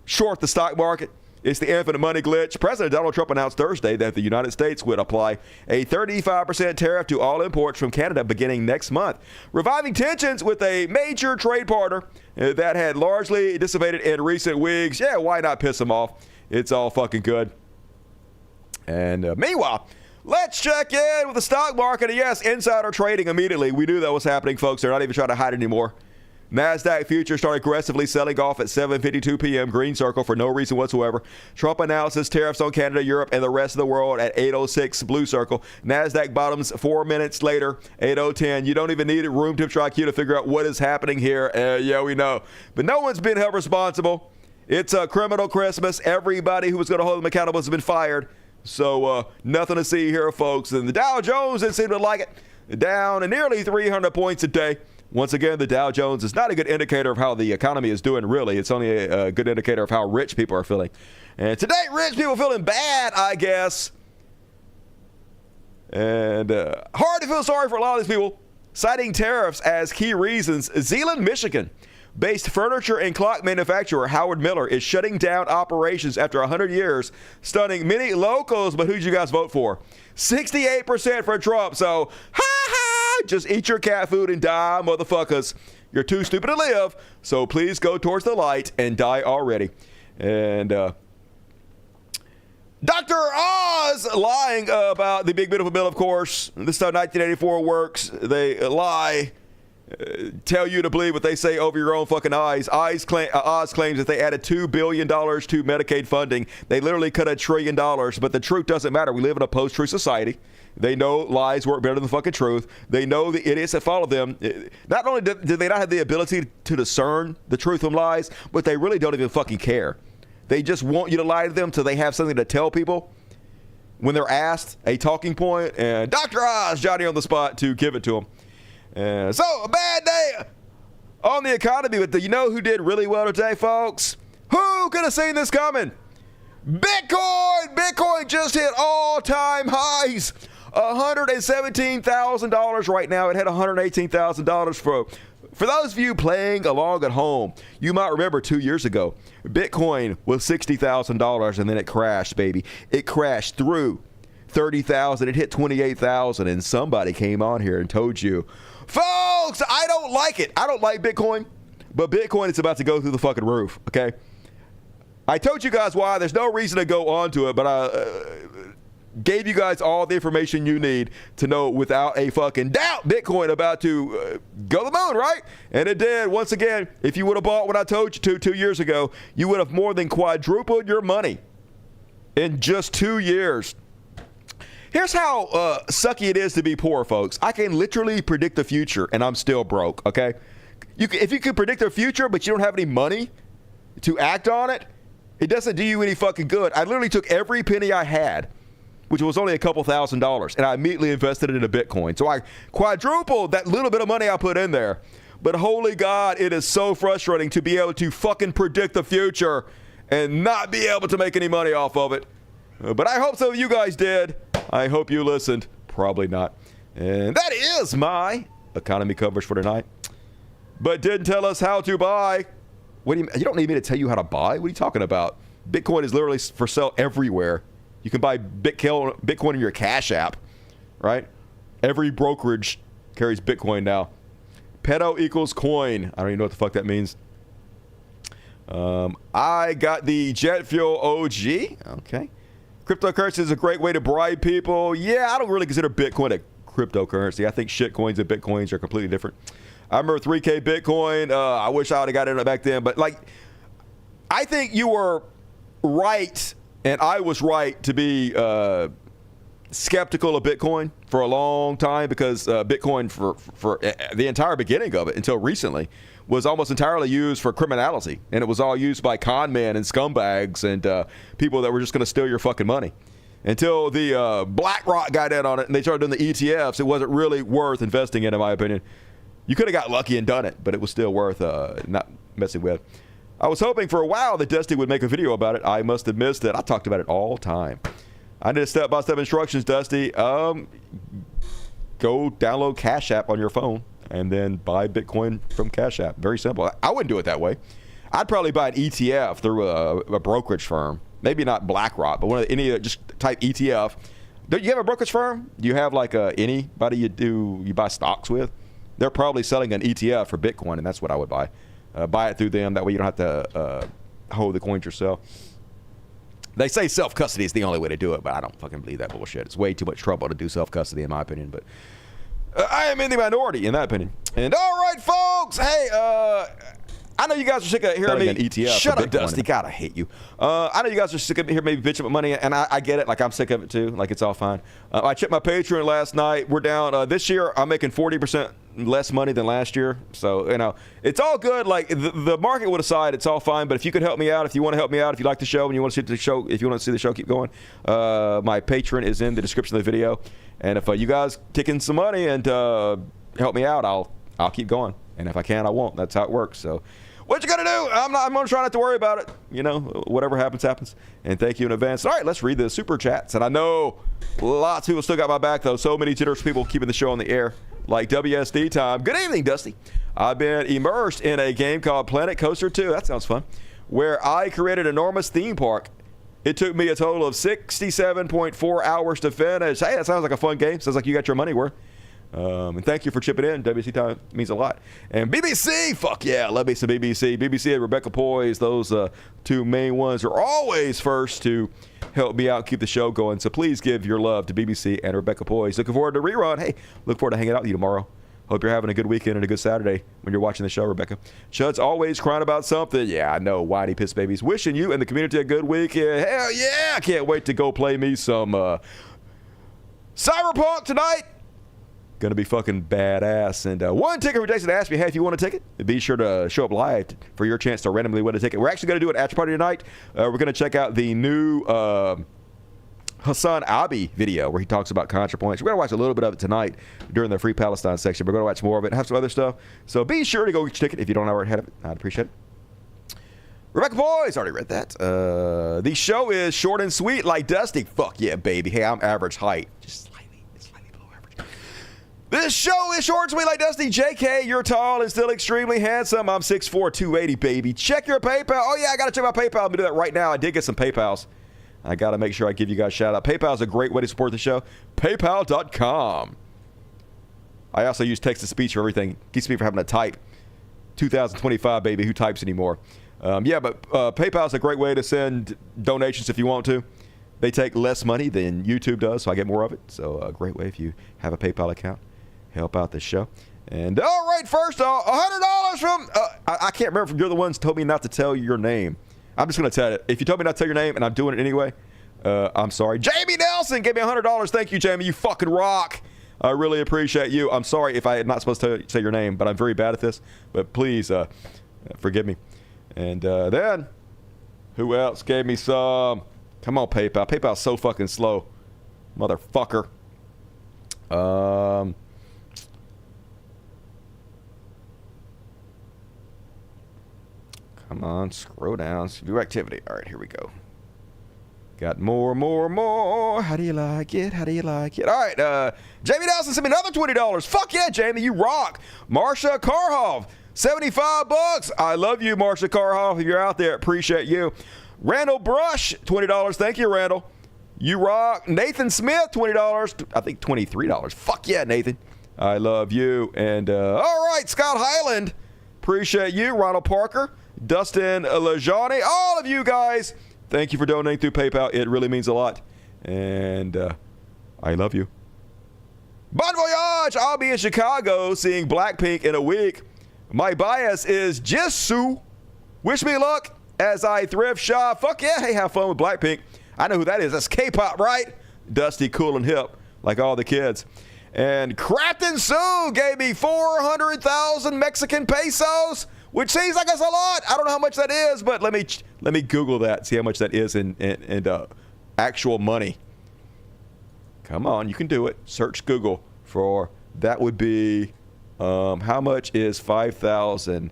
short the stock market. It's the infinite money glitch. President Donald Trump announced Thursday that the United States would apply a 35% tariff to all imports from Canada beginning next month, reviving tensions with a major trade partner that had largely dissipated in recent weeks. Yeah, why not piss them off? It's all fucking good. And meanwhile, let's check in with the stock market. And yes, insider trading immediately. We knew that was happening, folks. They're not even trying to hide it anymore. NASDAQ futures start aggressively selling off at 7:52 p.m. Green Circle for no reason whatsoever. Trump announces tariffs on Canada, Europe, and the rest of the world at 8:06 Blue Circle. NASDAQ bottoms 4 minutes later, 8:10. You don't even need a room temperature IQ to figure out what is happening here. Yeah, we know. But no one's been held responsible. It's a criminal Christmas. Everybody who was going to hold them accountable has been fired. So nothing to see here, folks. And the Dow Jones didn't seem to like it. Down nearly 300 points a day. Once again, the Dow Jones is not a good indicator of how the economy is doing, really. It's only a good indicator of how rich people are feeling. And today, rich people feeling bad, I guess. And hard to feel sorry for a lot of these people. Citing tariffs as key reasons, Zeeland, Michigan-based furniture and clock manufacturer Howard Miller is shutting down operations after 100 years, stunning many locals. But who'd you guys vote for? 68% for Trump. So, just eat your cat food and die, motherfuckers. You're too stupid to live, so please go towards the light and die already. And Dr. Oz lying about the big beautiful bill, of course. This is how 1984 works. They lie, tell you to believe what they say over your own fucking eyes. Oz claims that they added $2 billion to Medicaid funding. They literally cut $1 trillion, but the truth doesn't matter. We live in a post-truth society. They know lies work better than the fucking truth. They know the idiots that follow them. Not only do they not have the ability to discern the truth from lies, but they really don't even fucking care. They just want you to lie to them till they have something to tell people when they're asked a talking point. And Dr. Oz, Johnny on the spot to give it to them. So, a bad day on the economy, but do you know who did really well today, folks? Who could have seen this coming? Bitcoin just hit all-time highs. $117,000 right now. It hit $118,000 for those of you playing along at home. You might remember 2 years ago, Bitcoin was $60,000 and then it crashed, baby. It crashed through 30,000. It hit 28,000 and somebody came on here and told you, folks, I don't like it. I don't like Bitcoin, but Bitcoin is about to go through the fucking roof, okay? I told you guys why. There's no reason to go on to it, but I gave you guys all the information you need to know without a fucking doubt Bitcoin about to go to the moon, right? And it did. Once again, if you would have bought what I told you to 2 years ago, you would have more than quadrupled your money in just 2 years. Here's how sucky it is to be poor, folks. I can literally predict the future, and I'm still broke, okay? If you can predict the future, but you don't have any money to act on it, it doesn't do you any fucking good. I literally took every penny I had, which was only a couple $1,000s, and I immediately invested it in a Bitcoin. So I quadrupled that little bit of money I put in there. But holy God, it is so frustrating to be able to fucking predict the future and not be able to make any money off of it. But I hope some of you guys did. I hope you listened. Probably not. And that is my economy coverage for tonight. But didn't tell us how to buy. What do you don't need me to tell you how to buy? What are you talking about? Bitcoin is literally for sale everywhere. You can buy Bitcoin in your Cashapp, right? Every brokerage carries Bitcoin now. Pedo equals coin. I don't even know what the fuck that means. I got the jet fuel OG. Okay. Cryptocurrency is a great way to bribe people. Yeah, I don't really consider Bitcoin a cryptocurrency. I think shitcoins and Bitcoins are completely different. I remember 3K Bitcoin. I wish I would have got in it back then. But, like, I think you were right, and I was right to be skeptical of Bitcoin for a long time because Bitcoin, for the entire beginning of it until recently, was almost entirely used for criminality. And it was all used by con men and scumbags and people that were just going to steal your fucking money. Until the BlackRock got in on it and they started doing the ETFs, it wasn't really worth investing in my opinion. You could have got lucky and done it, but it was still worth not messing with. I was hoping for a while that Dusty would make a video about it. I must have missed it. I talked about it all the time. I did step-by-step instructions, Dusty. Go download Cashapp on your phone and then buy Bitcoin from Cashapp. Very simple. I wouldn't do it that way. I'd probably buy an ETF through a brokerage firm. Maybe not BlackRock, but just type ETF. Do you have a brokerage firm? Do you have like anybody you buy stocks with? They're probably selling an ETF for Bitcoin, and that's what I would buy. Buy it through them. That way you don't have to hold the coins yourself. They say self-custody is the only way to do it, but I don't fucking believe that bullshit. It's way too much trouble to do self-custody, in my opinion. But I am in the minority, in that opinion. And all right, folks. Hey, I know you guys are sick of hearing me. An ETF. Shut up, Dusty. God, I hate you. I know you guys are sick of hearing me bitching about money, and I get it. Like, I'm sick of it, too. Like, it's all fine. I checked my Patreon last night. We're down. This year, I'm making 40% less money than last year. So, it's all good. Like, the market will decide it's all fine. But if you could help me out, if you want to help me out, if you like the show and you want to see the show, if you want to see the show keep going, my Patreon is in the description of the video. And if you guys kick in some money and help me out, I'll keep going. And if I can, I won't. That's how it works. So, what you gonna do? I'm gonna try not to worry about it. Whatever happens, happens. And thank you in advance. All right, let's read the super chats. And I know lots of people still got my back, though. So many generous people keeping the show on the air, like WSD Time. Good evening, Dusty. I've been immersed in a game called Planet Coaster 2. That sounds fun. Where I created an enormous theme park. It took me a total of 67.4 hours to finish. Hey, that sounds like a fun game. Sounds like you got your money worth. And thank you for chipping in. WC Time means a lot. And BBC, fuck yeah, love me some BBC. BBC and Rebecca Poise, those two main ones are always first to help me out, keep the show going. So please give your love to BBC and Rebecca Poise. Looking forward to rerun. Hey, look forward to hanging out with you tomorrow. Hope you're having a good weekend and a good Saturday when you're watching the show, Rebecca. Chud's always crying about something. Yeah, I know, whitey piss babies. Wishing you and the community a good weekend. Hell yeah, I can't wait to go play me some Cyberpunk tonight. Gonna be fucking badass. And one ticket for Jason asked me, hey, if you want a ticket, be sure to show up live for your chance to randomly win a ticket. We're actually gonna do an after party tonight. We're gonna check out the new Hassan Abi video where he talks about Contra Points. We're gonna watch a little bit of it tonight during the Free Palestine section. We're gonna watch more of it and have some other stuff. So be sure to go get your ticket if you don't already have it. I'd appreciate it. Rebecca Boys, already read that. The show is short and sweet like Dusty. Fuck yeah, baby. Hey, I'm average height. Just slightly below average. This show is short and sweet like Dusty. JK, you're tall and still extremely handsome. I'm 6'4", 280, baby. Check your PayPal. Oh, yeah, I got to check my PayPal. I'm going to do that right now. I did get some PayPals. I got to make sure I give you guys a shout out. PayPal is a great way to support the show. PayPal.com. I also use text-to-speech for everything. Keeps me from having to type. 2025, baby. Who types anymore? Yeah, but PayPal is a great way to send donations if you want to. They take less money than YouTube does, so I get more of it. So a great way if you have a PayPal account. Help out this show. And all right, first off, $100 from, I can't remember if you're the ones who told me not to tell your name. I'm just going to tell it. If you told me not to tell your name and I'm doing it anyway, I'm sorry. Jamie Nelson gave me $100. Thank you, Jamie. You fucking rock. I really appreciate you. I'm sorry if I'm not supposed to say your name, but I'm very bad at this. But please forgive me. And then, who else gave me some? Come on, PayPal. PayPal's so fucking slow. Motherfucker. Come on, scroll down. View activity. All right, here we go. Got more. How do you like it? How do you like it? All right, Jamie Nelson sent me another $20. Fuck yeah, Jamie, you rock. Marsha Karhoff, $75. I love you, Marsha Karhoff. If you're out there, appreciate you. Randall Brush, $20. Thank you, Randall. You rock. Nathan Smith, $20. I think $23. Fuck yeah, Nathan. I love you. And all right, Scott Highland, appreciate you. Ronald Parker, Dustin Lajani, all of you guys. Thank you for donating through PayPal. It really means a lot. And I love you. Bon voyage. I'll be in Chicago seeing Blackpink in a week. My bias is Jisoo. Wish me luck as I thrift shop. Fuck yeah. Hey, have fun with Blackpink. I know who that is. That's K-pop, right? Dusty, cool, and hip, like all the kids. And Crafton Sue gave me 400,000 Mexican pesos, which seems like it's a lot. I don't know how much that is, but let me Google that, see how much that is in actual money. Come on, you can do it. Search Google for, that would be, how much is 5,000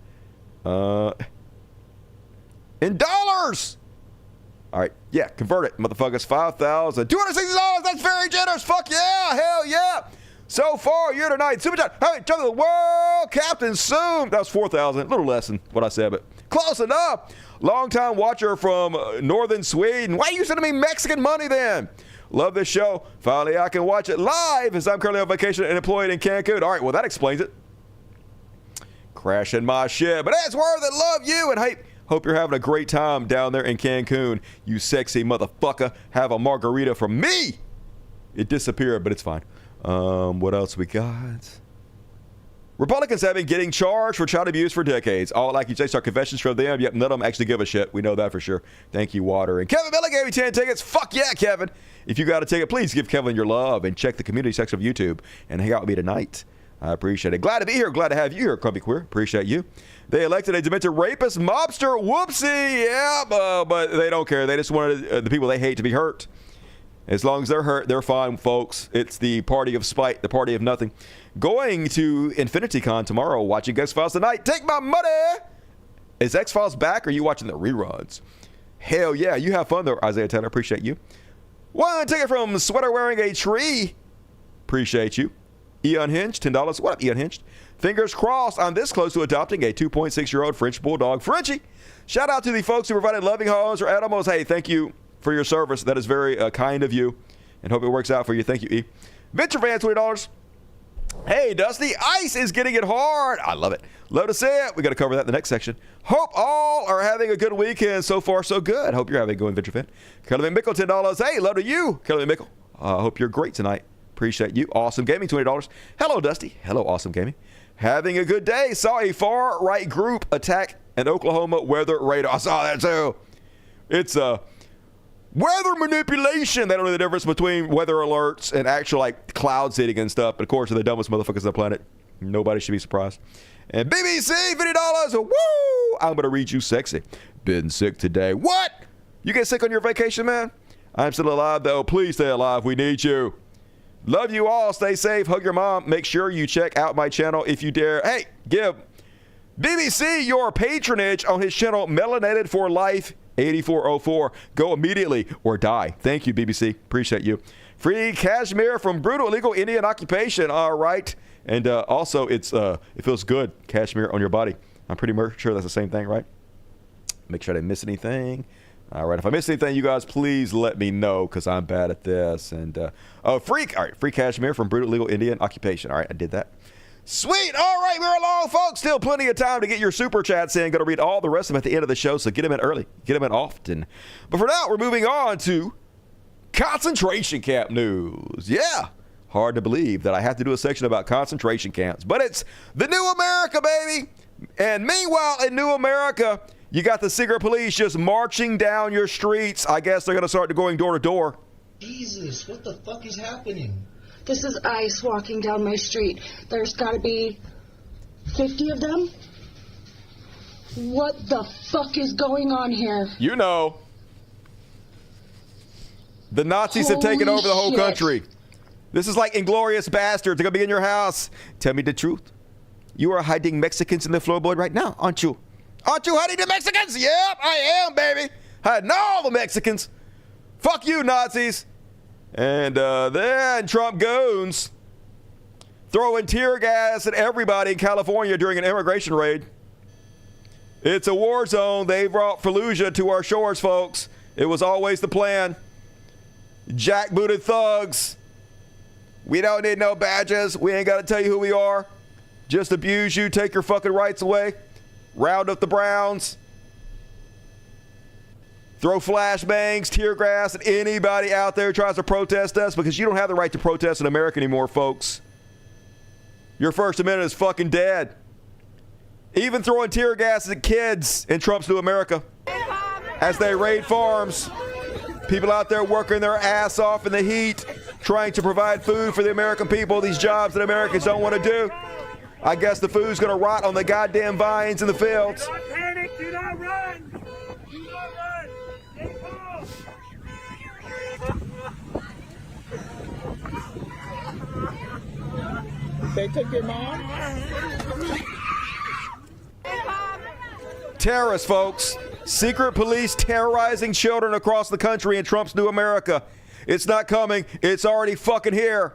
in dollars? All right, yeah, convert it, motherfuckers. $5,260. That's very generous. Fuck yeah, hell yeah. So far, year tonight, Super Chat, hey, Jump of the World, Captain Soon. That was 4,000, a little less than what I said, but close enough. Long-time watcher from northern Sweden. Why are you sending me Mexican money then? Love this show. Finally, I can watch it live as I'm currently on vacation and employed in Cancun. All right, well, that explains it. Crashing my shit, but it's worth it. Love you, and hey, hope you're having a great time down there in Cancun, you sexy motherfucker. Have a margarita from me. It disappeared, but it's fine. What else we got? Republicans have been getting charged for child abuse for decades. All like you say, start confessions from them. Yep, none of them actually give a shit. We know that for sure. Thank you, Water. And Kevin Miller gave me 10 tickets. Fuck yeah, Kevin. If you got a ticket, please give Kevin your love and check the community section of YouTube and hang out with me tonight. I appreciate it. Glad to be here. Glad to have you here, Clumpy Queer. Appreciate you. They elected a demented rapist mobster. Whoopsie. Yeah, but they don't care. They just wanted the people they hate to be hurt. As long as they're hurt, they're fine, folks. It's the party of spite, the party of nothing. Going to InfinityCon tomorrow, watching X-Files tonight. Take my money! Is X-Files back, or are you watching the reruns? Hell yeah, you have fun, though, Isaiah Taylor. Appreciate you. One ticket from Sweater Wearing a Tree. Appreciate you. E Unhinged, $10. What up, E Unhinged? Fingers crossed, I'm this close to adopting a 2.6-year-old French Bulldog. Frenchie! Shout out to the folks who provided loving homes for animals. Hey, thank you for your service. That is very kind of you, and hope it works out for you. Thank you, E. Venture Van, $20. Hey, Dusty, ice is getting it hard. I love it. Love to see it. We got to cover that in the next section. Hope all are having a good weekend. So far, so good. Hope you're having a good one, Venture Fan. Kelly Mickle, $10. Hey, love to you, Kelly Mickle. Hope you're great tonight. Appreciate you. Awesome Gaming, $20. Hello, Dusty. Hello, Awesome Gaming. Having a good day. Saw a far-right group attack an Oklahoma weather radar. I saw that, too. It's weather manipulation. They don't know the difference between weather alerts and actual like cloud seeding and stuff. But of course, they're the dumbest motherfuckers on the planet. Nobody should be surprised. And BBC, $50. Woo! I'm going to read you sexy. Been sick today. What? You get sick on your vacation, man? I'm still alive, though. Please stay alive. We need you. Love you all. Stay safe. Hug your mom. Make sure you check out my channel if you dare. Hey, give BBC, your patronage on his channel, Melanated for Life 8404. Go immediately or die. Thank you, BBC. Appreciate you. Free Kashmir from brutal illegal Indian occupation. All right. And also, it feels good, Kashmir on your body. I'm pretty sure that's the same thing, right? Make sure I didn't miss anything. All right. If I missed anything, you guys, please let me know because I'm bad at this. And free Kashmir from brutal illegal Indian occupation. All right, I did that. Sweet. All right, we're along, folks. Still plenty of time to get your super chats in. Going to read all the rest of them at the end of the show, so get them in early. Get them in often. But for now, we're moving on to concentration camp news. Yeah. Hard to believe that I have to do a section about concentration camps. But it's the new America, baby. And meanwhile, in new America, you got the secret police just marching down your streets. I guess they're going to start going door to door. Jesus, what the fuck is happening? This is ICE walking down my street. There's got to be 50 of them. What the fuck is going on here? You know. The Nazis have taken over the whole country. This is like Inglourious Bastards. They're going to be in your house. Tell me the truth. You are hiding Mexicans in the floorboard right now, aren't you? Aren't you hiding the Mexicans? Yep, I am, baby. Hiding all the Mexicans. Fuck you, Nazis. And then Trump goons throwing tear gas at everybody in California during an immigration raid. It's a war zone. They brought Fallujah to our shores, folks. It was always the plan. Jackbooted thugs. We don't need no badges. We ain't got to tell you who we are. Just abuse you, take your fucking rights away. Round up the Browns. Throw flashbangs, tear gas at anybody out there who tries to protest us because you don't have the right to protest in America anymore, folks. Your First Amendment is fucking dead. Even throwing tear gas at kids in Trump's new America as they raid farms. People out there working their ass off in the heat, trying to provide food for the American people, these jobs that Americans don't want to do. I guess the food's going to rot on the goddamn vines in the fields. Do not panic, do not run. Do not run. Stay calm. They took your mom? Terrorists, folks. Secret police terrorizing children across the country in Trump's new America. It's not coming. It's already fucking here.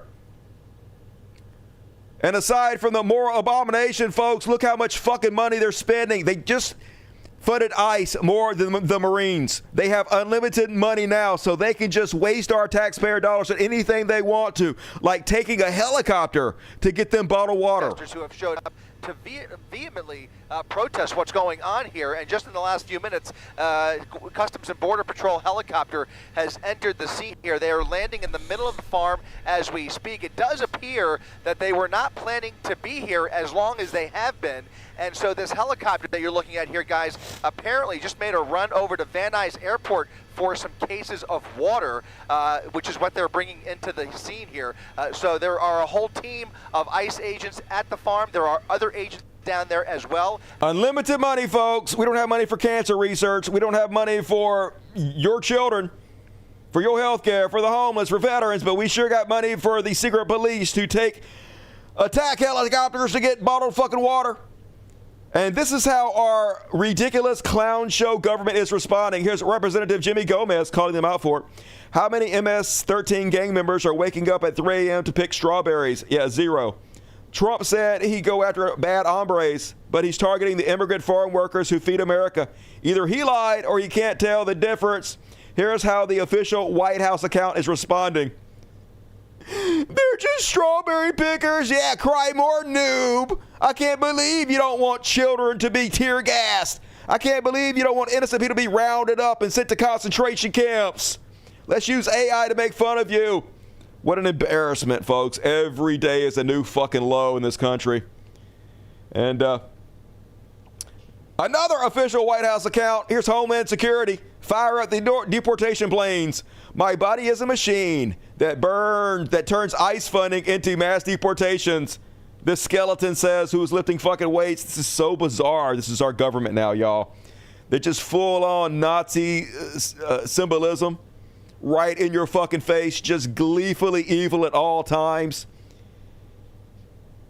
And aside from the moral abomination, folks, look how much fucking money they're spending. They just funded ICE more than the Marines. They have unlimited money now, so they can just waste our taxpayer dollars on anything they want to, like taking a helicopter to get them bottled water. Who have showed up to vehemently protest what's going on here. And just in the last few minutes, Customs and Border Patrol helicopter has entered the scene here. They are landing in the middle of the farm as we speak. It does appear that they were not planning to be here as long as they have been. And so this helicopter that you're looking at here, guys, apparently just made a run over to Van Nuys Airport for some cases of water, which is what they're bringing into the scene here. So there are a whole team of ICE agents at the farm. There are other agents down there as well. Unlimited money, folks. We don't have money for cancer research. We don't have money for your children, for your health care, for the homeless, for veterans, but we sure got money for the secret police to take attack helicopters to get bottled fucking water. And this is how our ridiculous clown show government is responding. Here's Representative Jimmy Gomez calling them out for it. How many MS-13 gang members are waking up at 3 a.m. to pick strawberries? Yeah, 0. Trump said he'd go after bad hombres, but he's targeting the immigrant farm workers who feed America. Either he lied or he can't tell the difference. Here's how the official White House account is responding. They're just strawberry pickers. Yeah, cry more, noob. I can't believe you don't want children to be tear gassed. I can't believe you don't want innocent people to be rounded up and sent to concentration camps. Let's use AI to make fun of you. What an embarrassment, folks. Every day is a new fucking low in this country. And another official White House account. Here's Homeland Security. Fire up the deportation planes. My body is a machine that turns ICE funding into mass deportations. This skeleton says who's lifting fucking weights. This is so bizarre. This is our government now, y'all. They're just full on Nazi symbolism right in your fucking face, just gleefully evil at all times.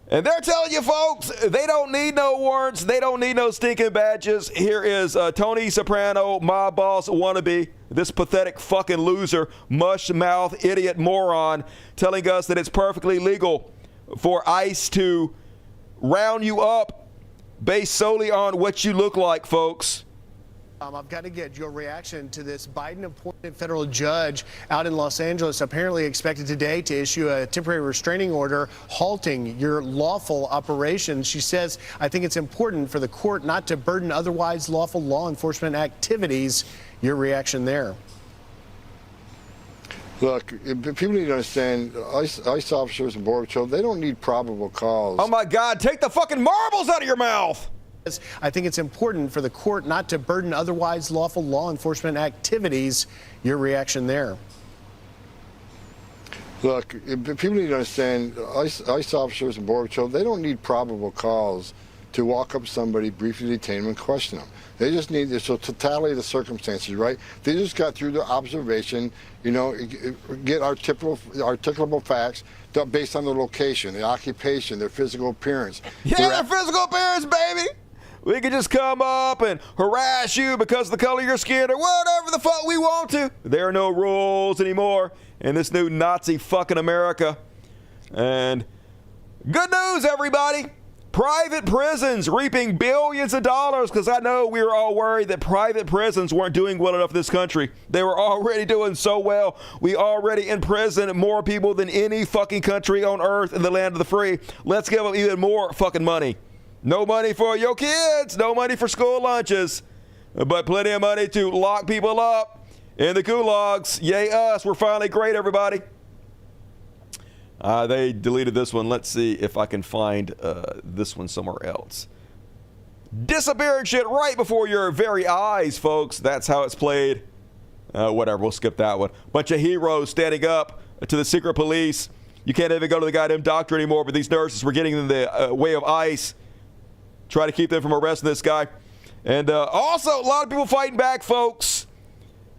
And they're telling you, folks, they don't need no warrants. They don't need no stinking badges. Here is Tony Soprano, mob boss wannabe, this pathetic fucking loser, mush mouth, idiot moron, telling us that it's perfectly legal for ICE to round you up based solely on what you look like, folks. I've got to get your reaction to this Biden-appointed federal judge out in Los Angeles, apparently expected today to issue a temporary restraining order halting your lawful operations. She says, I think it's important for the court not to burden otherwise lawful law enforcement activities. Your reaction there? Look, people need to understand, ICE officers and Border Patrol, they don't need probable cause. Oh, my God, take the fucking marbles out of your mouth. I think it's important for the court not to burden otherwise lawful law enforcement activities. Your reaction there? Look, people need to understand, ICE officers and Border Patrol, they don't need probable cause to walk up to somebody, briefly detain them, and question them. They just need the totality of the circumstances, right? They just got through the observation, you know, get articulable facts based on the location, the occupation, their physical appearance. Yeah, their physical appearance, baby. We can just come up and harass you because of the color of your skin or whatever the fuck we want to. There are no rules anymore in this new Nazi fucking America. And good news, everybody. Private prisons reaping billions of dollars, because I know we were all worried that private prisons weren't doing well enough in this country. They were already doing so well. We already imprison more people than any fucking country on earth in the land of the free. Let's give them even more fucking money. No money for your kids, no money for school lunches, but plenty of money to lock people up in the gulags. Yay us, we're finally great, everybody. They deleted this one. Let's see if I can find this one somewhere else. Disappearing shit right before your very eyes, folks. That's how it's played. Whatever, we'll skip that one. Bunch of heroes standing up to the secret police. You can't even go to the goddamn doctor anymore, but these nurses were getting in the way of ICE. Try to keep them from arresting this guy. And also, a lot of people fighting back, folks.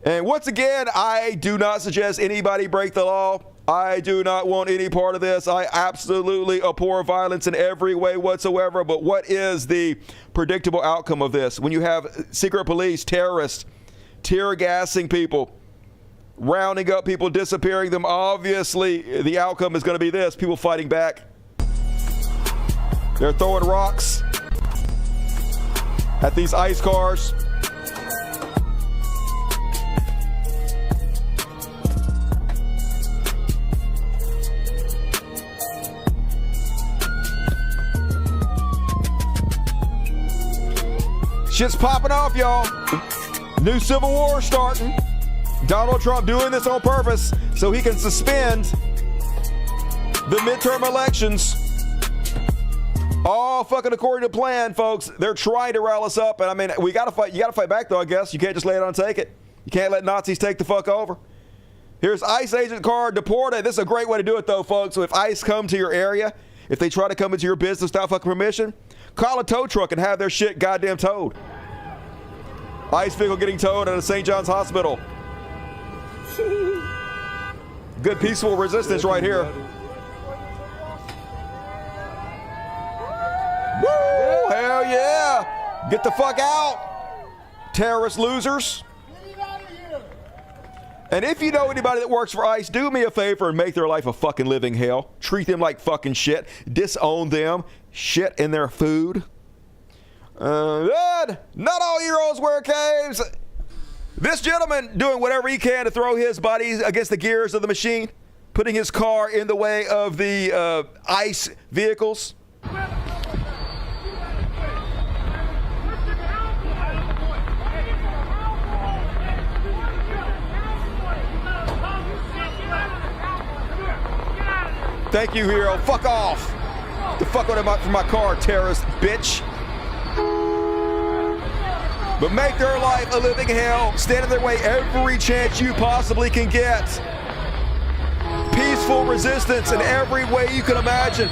And once again, I do not suggest anybody break the law. I do not want any part of this. I absolutely abhor violence in every way whatsoever. But what is the predictable outcome of this? When you have secret police, terrorists, tear gassing people, rounding up people, disappearing them, obviously the outcome is going to be this. People fighting back. They're throwing rocks at these ICE cars. Shit's popping off, y'all. New civil war starting. Donald Trump doing this on purpose so he can suspend the midterm elections. All fucking according to plan, folks. They're trying to rile us up, and I mean, we gotta fight. You gotta fight back, though. I guess you can't just lay it on and take it. You can't let Nazis take the fuck over. Here's ICE agent car deported. This is a great way to do it, though, folks. So if ICE come to your area, if they try to come into your business without fucking permission, call a tow truck and have their shit goddamn towed. ICE vehicle getting towed at a St. John's hospital. Good peaceful resistance right here. Woo! Hell yeah! Get the fuck out, terrorist losers. And if you know anybody that works for ICE, do me a favor and make their life a fucking living hell. Treat them like fucking shit. Disown them. Shit in their food. Not all heroes wear capes. This gentleman doing whatever he can to throw his body against the gears of the machine, putting his car in the way of the ICE vehicles. Thank you, hero. Fuck off. The fuck out of my car, terrorist bitch. But make their life a living hell. Stand in their way every chance you possibly can get. Peaceful resistance in every way you can imagine.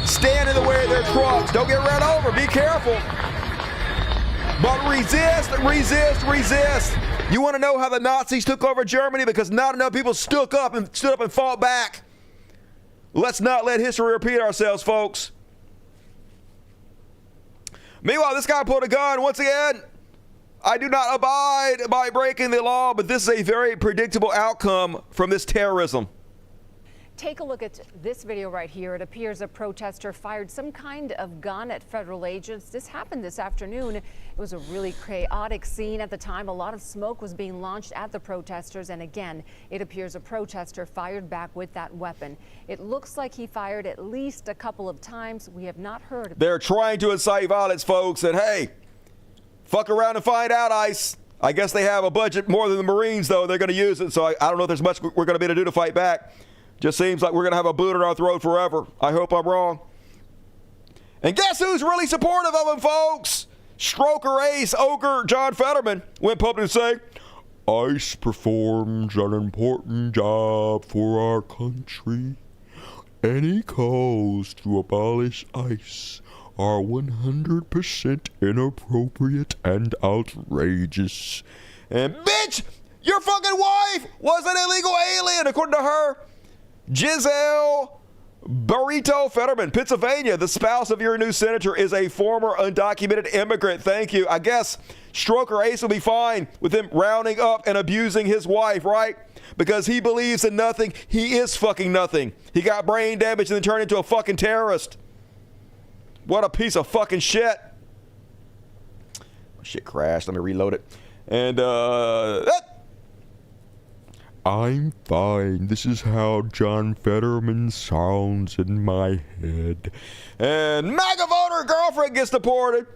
Stand in the way of their trucks. Don't get run over. Be careful. But resist, resist, resist. You want to know how the Nazis took over Germany? Because not enough people stood up and fought back. Let's not let history repeat ourselves, folks. Meanwhile, this guy pulled a gun. Once again, I do not abide by breaking the law, but this is a very predictable outcome from this terrorism. Take a look at this video right here. It appears a protester fired some kind of gun at federal agents. This happened this afternoon. It was a really chaotic scene at the time. A lot of smoke was being launched at the protesters. And again, it appears a protester fired back with that weapon. It looks like he fired at least a couple of times. We have not heard. They're trying to incite violence, folks. And hey, fuck around and find out, ICE. I guess they have a budget more than the Marines, though. They're going to use it. So I don't know if there's much we're going to be able to do to fight back. Just seems like we're going to have a boot in our throat forever. I hope I'm wrong. And guess who's really supportive of him, folks? Stroker ace ogre John Fetterman went public to say, ICE performs an important job for our country. Any calls to abolish ICE are 100% inappropriate and outrageous. And bitch, your fucking wife was an illegal alien, according to her. Giselle Burrito Fetterman, Pennsylvania, the spouse of your new senator, is a former undocumented immigrant. Thank you. I guess Stroker Ace will be fine with him rounding up and abusing his wife, right? Because he believes in nothing. He is fucking nothing. He got brain damage and then turned into a fucking terrorist. What a piece of fucking shit. My shit crashed. Let me reload it. And, I'm fine. This is how John Fetterman sounds in my head. And MAGA voter girlfriend gets deported.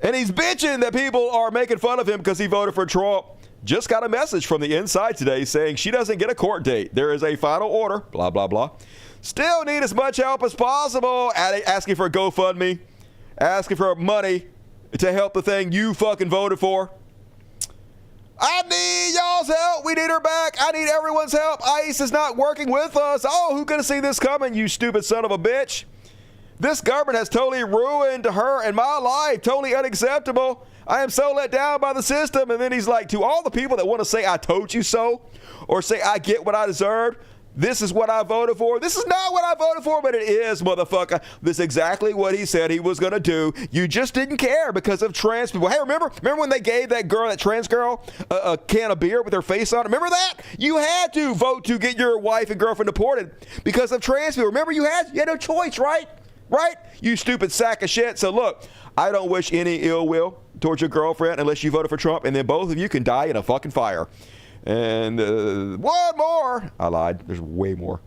And he's bitching that people are making fun of him because he voted for Trump. Just got a message from the inside today saying she doesn't get a court date. There is a final order, blah, blah, blah. Still need as much help as possible. Asking for a GoFundMe. Asking for money to help the thing you fucking voted for. I need y'all's help. We need her back. I need everyone's help. ICE is not working with us. Oh, who could have seen this coming, you stupid son of a bitch? This government has totally ruined her and my life. Totally unacceptable. I am so let down by the system. And then he's like, to all the people that want to say I told you so, or say I get what I deserved, this is what I voted for. This is not what I voted for, but it is, motherfucker. This is exactly what he said he was going to do. You just didn't care because of trans people. Hey, remember when they gave that girl, that trans girl, a can of beer with her face on it? Remember that? You had to vote to get your wife and girlfriend deported because of trans people. Remember, you had no choice, right? Right? You stupid sack of shit. So look, I don't wish any ill will towards your girlfriend unless you voted for Trump, and then both of you can die in a fucking fire. And one more. I lied. There's way more.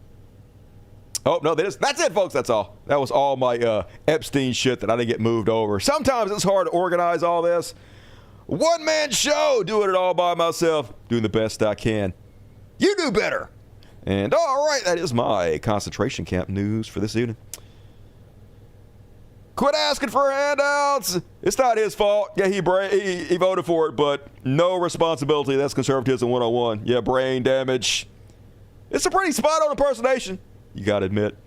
Oh, no, that's it, folks. That's all. That was all my Epstein shit that I didn't get moved over. Sometimes it's hard to organize all this. One-man show, doing it all by myself, doing the best I can. You do better. And all right, that is my concentration camp news for this evening. Quit asking for handouts. It's not his fault. Yeah, he voted for it, but no responsibility. That's conservatism 101. Yeah, brain damage. It's a pretty spot-on impersonation, you got to admit.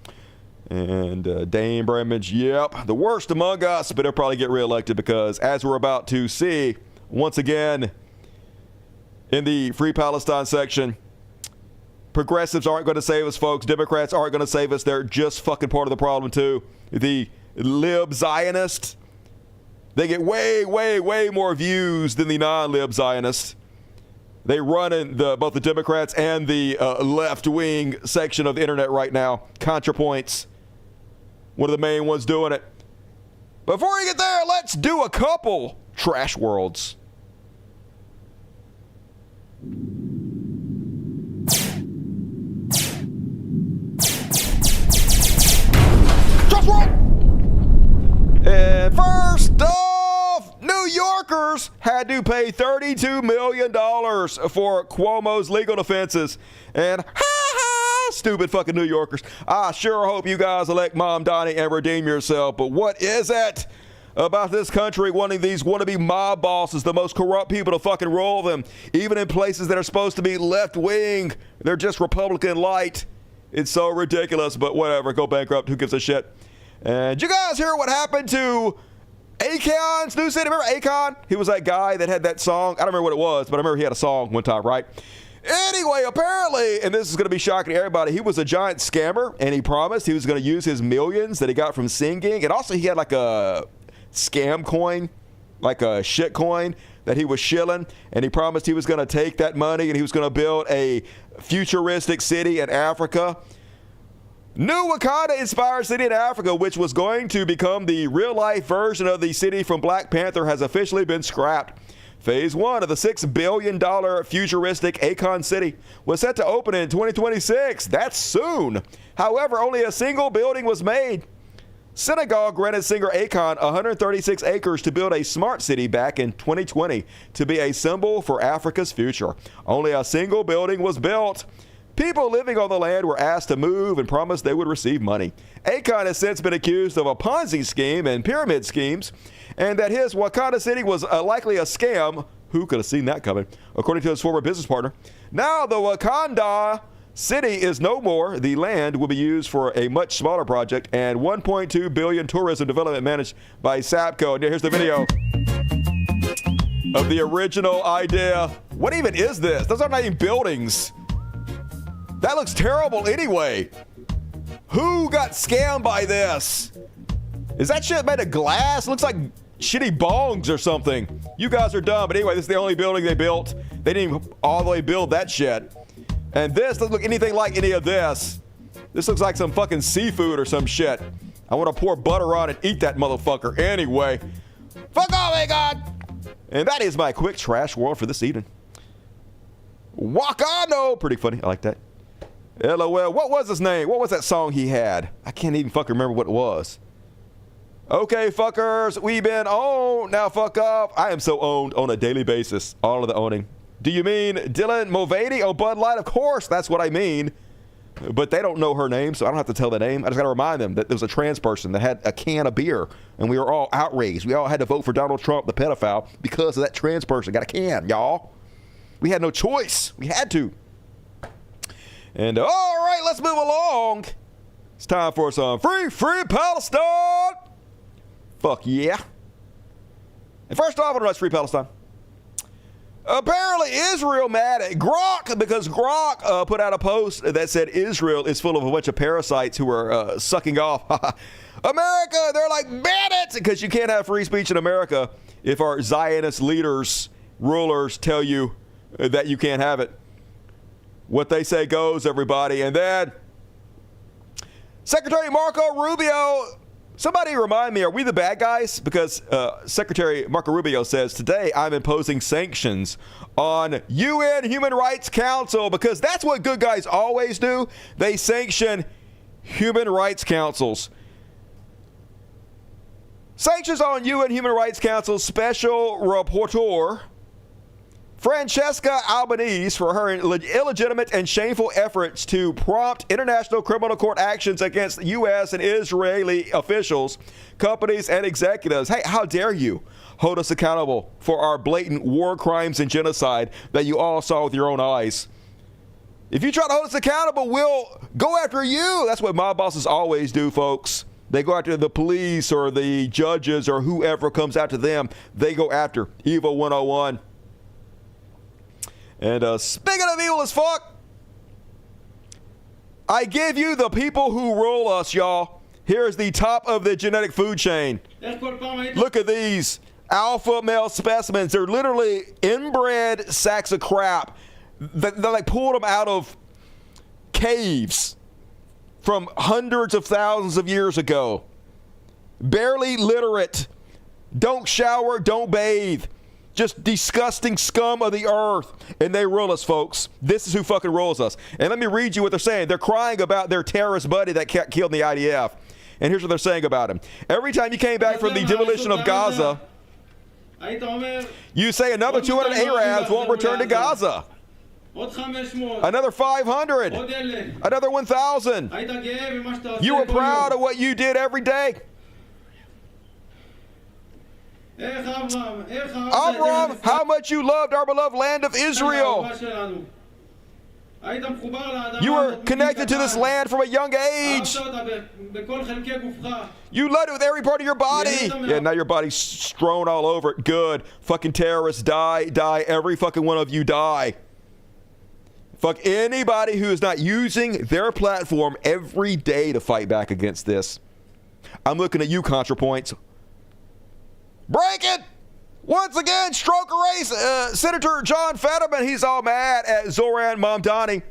And Dane Bramage, yep, the worst among us, but he'll probably get reelected because, as we're about to see, once again, in the Free Palestine section, progressives aren't going to save us, folks. Democrats aren't going to save us. They're just fucking part of the problem, too. The lib Zionists, they get way, way, way more views than the non-lib Zionists. They run in both the Democrats and the left-wing section of the internet right now. Contrapoints, one of the main ones doing it. Before we get there, let's do a couple trash worlds. Trash world! And first off, New Yorkers had to pay $32 million for Cuomo's legal defenses. And stupid fucking New Yorkers. I sure hope you guys elect Mom Donnie and redeem yourself. But what is it about this country wanting these wannabe mob bosses, the most corrupt people, to fucking rule them, even in places that are supposed to be left-wing? They're just Republican light. It's so ridiculous, but whatever. Go bankrupt. Who gives a shit? And did you guys hear what happened to Akon's new city? Remember Akon? He was that guy that had that song. I don't remember what it was, but I remember he had a song one time, right? Anyway, apparently, and this is going to be shocking to everybody, he was a giant scammer, and he promised he was going to use his millions that he got from singing. And also, he had like a scam coin, like a shit coin that he was shilling, and he promised he was going to take that money and he was going to build a futuristic city in Africa. New Wakanda-inspired city in Africa, which was going to become the real-life version of the city from Black Panther, has officially been scrapped. Phase 1 of the $6 billion futuristic Akon City was set to open in 2026. That's soon. However, only a single building was made. Senegal granted singer Akon 136 acres to build a smart city back in 2020 to be a symbol for Africa's future. Only a single building was built. People living on the land were asked to move and promised they would receive money. Akon has since been accused of a Ponzi scheme and pyramid schemes, and that his Wakanda City was likely a scam. Who could have seen that coming? According to his former business partner. Now the Wakanda City is no more. The land will be used for a much smaller project and $1.2 billion tourism development managed by Sapco. And here's the video of the original idea. What even is this? Those are not even buildings. That looks terrible anyway. Who got scammed by this? Is that shit made of glass? Looks like shitty bongs or something. You guys are dumb. But anyway, this is the only building they built. They didn't even all the way build that shit. And this doesn't look anything like any of this. This looks like some fucking seafood or some shit. I want to pour butter on and eat that motherfucker anyway. Fuck off, Akon! And that is my quick trash world for this evening. Wakanda! Pretty funny. I like that. LOL. What was his name? What was that song he had? I can't even fucking remember what it was. Okay, fuckers, we been owned. Now fuck off. I am so owned on a daily basis. All of the owning. Do you mean Dylan Mulvaney on Bud Light? Of course, that's what I mean. But they don't know her name, so I don't have to tell the name. I just got to remind them that there was a trans person that had a can of beer, and we were all outraged. We all had to vote for Donald Trump, the pedophile, because of that trans person. Got a can, y'all. We had no choice. We had to. And all right, let's move along. It's time for some free Palestine. Fuck yeah. And first off, I want to write free Palestine. Apparently, Israel mad at Grok because Grok put out a post that said Israel is full of a bunch of parasites who are sucking off America. They're like, ban it, because you can't have free speech in America if our Zionist leaders, rulers tell you that you can't have it. What they say goes, everybody. And then Secretary Marco Rubio, somebody remind me, are we the bad guys? Because Secretary Marco Rubio says, today I'm imposing sanctions on UN Human Rights Council, because that's what good guys always do. They sanction human rights councils. Sanctions on UN Human Rights Council Special Rapporteur Francesca Albanese for her illegitimate and shameful efforts to prompt international criminal court actions against U.S. and Israeli officials, companies, and executives. Hey, how dare you hold us accountable for our blatant war crimes and genocide that you all saw with your own eyes? If you try to hold us accountable, we'll go after you. That's what mob bosses always do, folks. They go after the police or the judges or whoever comes after them. They go after Evil 101. And speaking of evil as fuck, I give you the people who rule us, y'all. Here's the top of the genetic food chain. Look at these alpha male specimens. They're literally inbred sacks of crap. They like pulled them out of caves from hundreds of thousands of years ago. Barely literate. Don't shower, don't bathe. Just disgusting scum of the earth. And they rule us, folks. This is who fucking rules us. And let me read you what they're saying. They're crying about their terrorist buddy that killed in the IDF. And here's what they're saying about him. Every time you came back from the demolition of Gaza, you say another 200 Arabs won't return to Gaza. Another 500. Another 1,000. You were proud of what you did every day. Avram, how much you loved our beloved land of Israel. You were connected to this land from a young age. You loved it with every part of your body. Yeah, now your body's strewn all over it. Good. Fucking terrorists, die. Every fucking one of you die. Fuck anybody who is not using their platform every day to fight back against this. I'm looking at you, Contrapoints. Once again, stroke a race. Senator John Fetterman, he's all mad at Zoran Mamdani.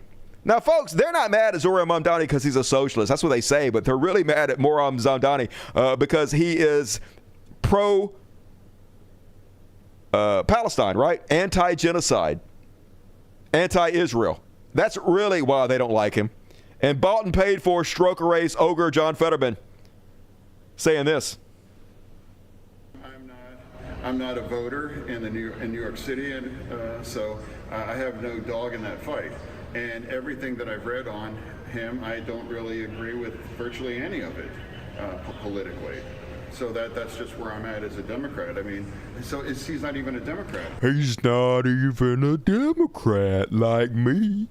Now, folks, they're not mad at Zoran Mamdani because he's a socialist. That's what they say, but they're really mad at Moram Mamdani because he is pro-Palestine, right? Anti-genocide, anti-Israel. That's really why they don't like him. And bought and paid for stroke a race ogre John Fetterman saying this. I'm not a voter in New York City, and so I have no dog in that fight. And everything that I've read on him, I don't really agree with virtually any of it politically. So that's just where I'm at as a Democrat. I mean, he's not even a Democrat. He's not even a Democrat like me.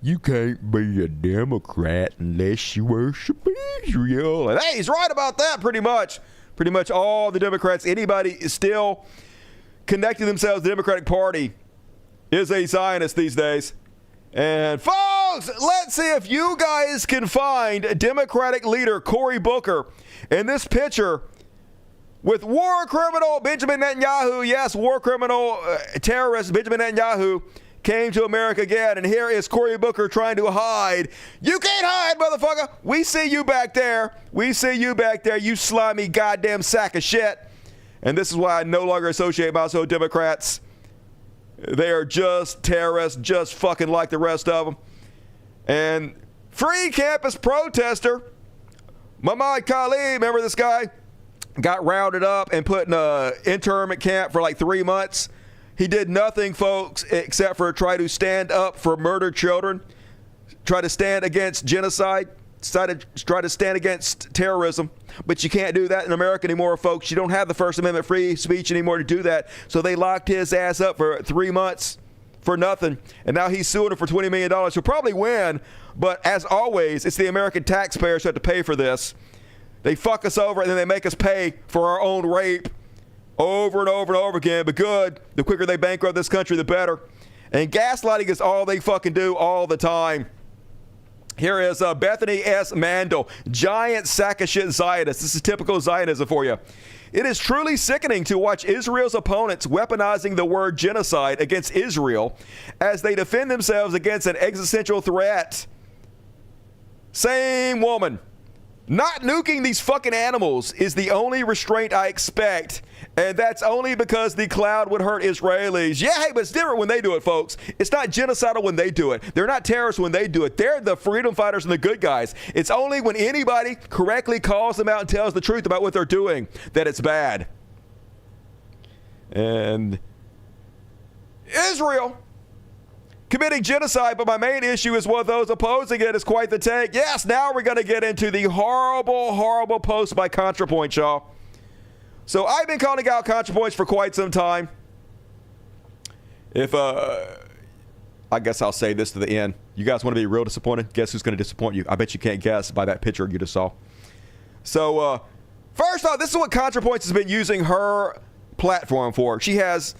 You can't be a Democrat unless you worship Israel. And hey, he's right about that pretty much. Pretty much all the Democrats, anybody is still connecting themselves to the Democratic Party is a Zionist these days. And folks, let's see if you guys can find Democratic leader Cory Booker in this picture with war criminal Benjamin Netanyahu. Yes, war criminal terrorist Benjamin Netanyahu came to America again. And here is Cory Booker trying to hide. You can't hide, motherfucker. We see you back there. We see you back there, you slimy goddamn sack of shit. And this is why I no longer associate myself with Democrats. They are just terrorists, just fucking like the rest of them. And free campus protester, Mamad Kali, remember this guy? Got rounded up and put in an internment camp for like 3 months. He did nothing, folks, except for try to stand up for murdered children, try to stand against genocide, try to stand against terrorism. But you can't do that in America anymore, folks. You don't have the First Amendment free speech anymore to do that. So they locked his ass up for 3 months for nothing. And now he's suing him for $20 million. He'll probably win. But as always, it's the American taxpayers who have to pay for this. They fuck us over and then they make us pay for our own rape over and over and over again. But good, the quicker they bankrupt this country, the better. And gaslighting is all they fucking do all the time. Here is Bethany S. Mandel, giant sack of shit Zionist. This is typical Zionism for you. It is truly sickening to watch Israel's opponents weaponizing the word genocide against Israel as they defend themselves against an existential threat. Same woman. Not nuking these fucking animals is the only restraint I expect, and that's only because the cloud would hurt Israelis. Yeah, hey, but it's different when they do it, folks. It's not genocidal when they do it. They're not terrorists when they do it. They're the freedom fighters and the good guys. It's only when anybody correctly calls them out and tells the truth about what they're doing that it's bad. And Israel committing genocide, but my main issue is what those opposing it is quite the take. Yes, now we're going to get into the horrible, horrible post by Contrapoints, y'all. So I've been calling out Contrapoints for quite some time. If, I guess I'll say this to the end. You guys want to be real disappointed? Guess who's going to disappoint you? I bet you can't guess by that picture you just saw. So, first off, this is what Contrapoints has been using her platform for. She has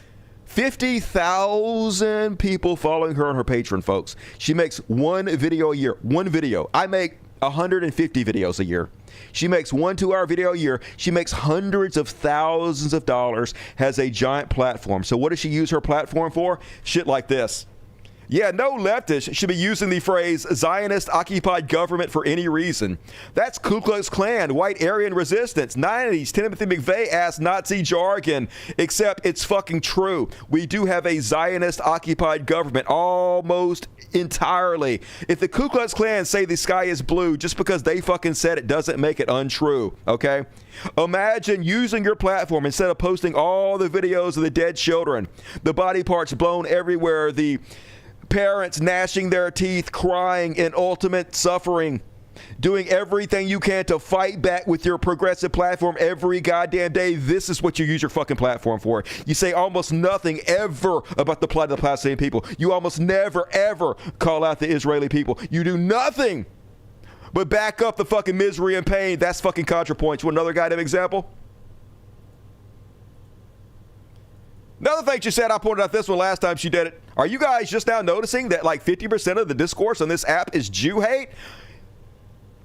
50,000 people following her on her Patreon, folks. She makes one video a year. One video. I make 150 videos a year. She makes 1 2-hour video a year. She makes hundreds of thousands of dollars, has a giant platform. So what does she use her platform for? Shit like this. Yeah, no leftist should be using the phrase Zionist occupied government for any reason. That's Ku Klux Klan, white Aryan resistance, 90s Timothy McVeigh-ass Nazi jargon, except it's fucking true. We do have a Zionist occupied government almost entirely. If the Ku Klux Klan say the sky is blue just because they fucking said it doesn't make it untrue, okay? Imagine using your platform instead of posting all the videos of the dead children, the body parts blown everywhere, the parents gnashing their teeth, crying in ultimate suffering, doing everything you can to fight back with your progressive platform every goddamn day. This is what you use your fucking platform for. You say almost nothing ever about the plight of the Palestinian people. You almost never, ever call out the Israeli people. You do nothing but back up the fucking misery and pain. That's fucking Contrapoints. Want another goddamn example? Another thing she said, I pointed out this one last time she did it. Are you guys just now noticing that like 50% of the discourse on this app is Jew hate?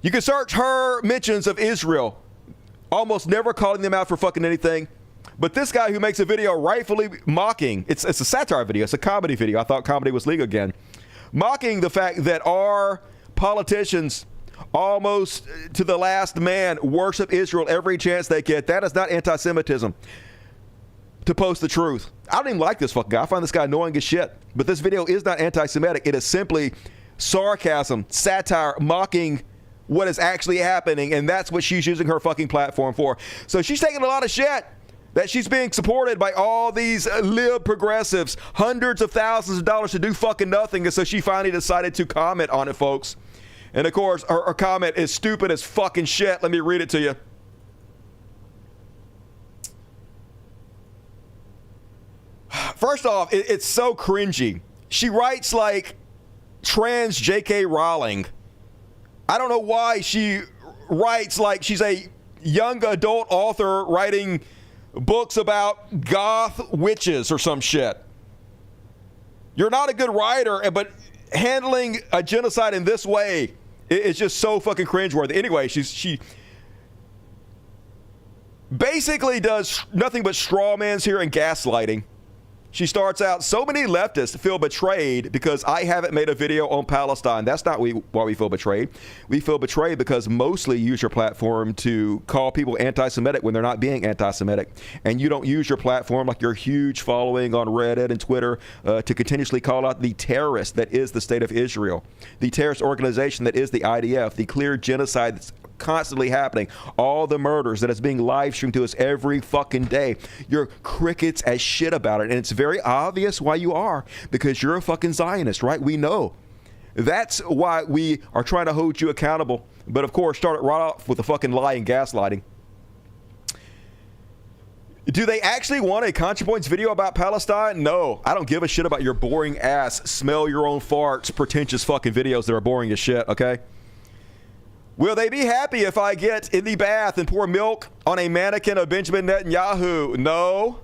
You can search her mentions of Israel, almost never calling them out for fucking anything. But this guy who makes a video rightfully mocking, it's a satire video, it's a comedy video. I thought comedy was legal again. Mocking the fact that our politicians almost to the last man worship Israel every chance they get. That is not anti-Semitism. To post the truth. I don't even like this fucking guy. I find this guy annoying as shit. But this video is not anti-Semitic. It is simply sarcasm, satire, mocking what is actually happening. And that's what she's using her fucking platform for. So she's taking a lot of shit. That she's being supported by all these lib progressives, hundreds of thousands of dollars to do fucking nothing. And so she finally decided to comment on it, folks. And of course, her comment is stupid as fucking shit. Let me read it to you. First off, it's so cringy. She writes like trans J.K. Rowling. I don't know why she writes like she's a young adult author writing books about goth witches or some shit. You're not a good writer, but handling a genocide in this way is just so fucking cringeworthy. Anyway, she basically does nothing but straw man's here and gaslighting. She starts out, so many leftists feel betrayed because I haven't made a video on Palestine. That's not why we feel betrayed. We feel betrayed because mostly you use your platform to call people anti-Semitic when they're not being anti-Semitic. And you don't use your platform like your huge following on Reddit and Twitter to continuously call out the terrorist that is the state of Israel, the terrorist organization that is the IDF, the clear genocide that's constantly happening, all the murders that is being live streamed to us every fucking day. You're crickets as shit about it, and it's very obvious why you are, because you're a fucking Zionist, right? We know. That's why we are trying to hold you accountable. But of course, start it right off with the fucking lie and gaslighting. Do they actually want a Contrapoints video about Palestine? No, I don't give a shit about your boring ass, smell your own farts, pretentious fucking videos that are boring as shit, okay? Will they be happy if I get in the bath and pour milk on a mannequin of Benjamin Netanyahu? No.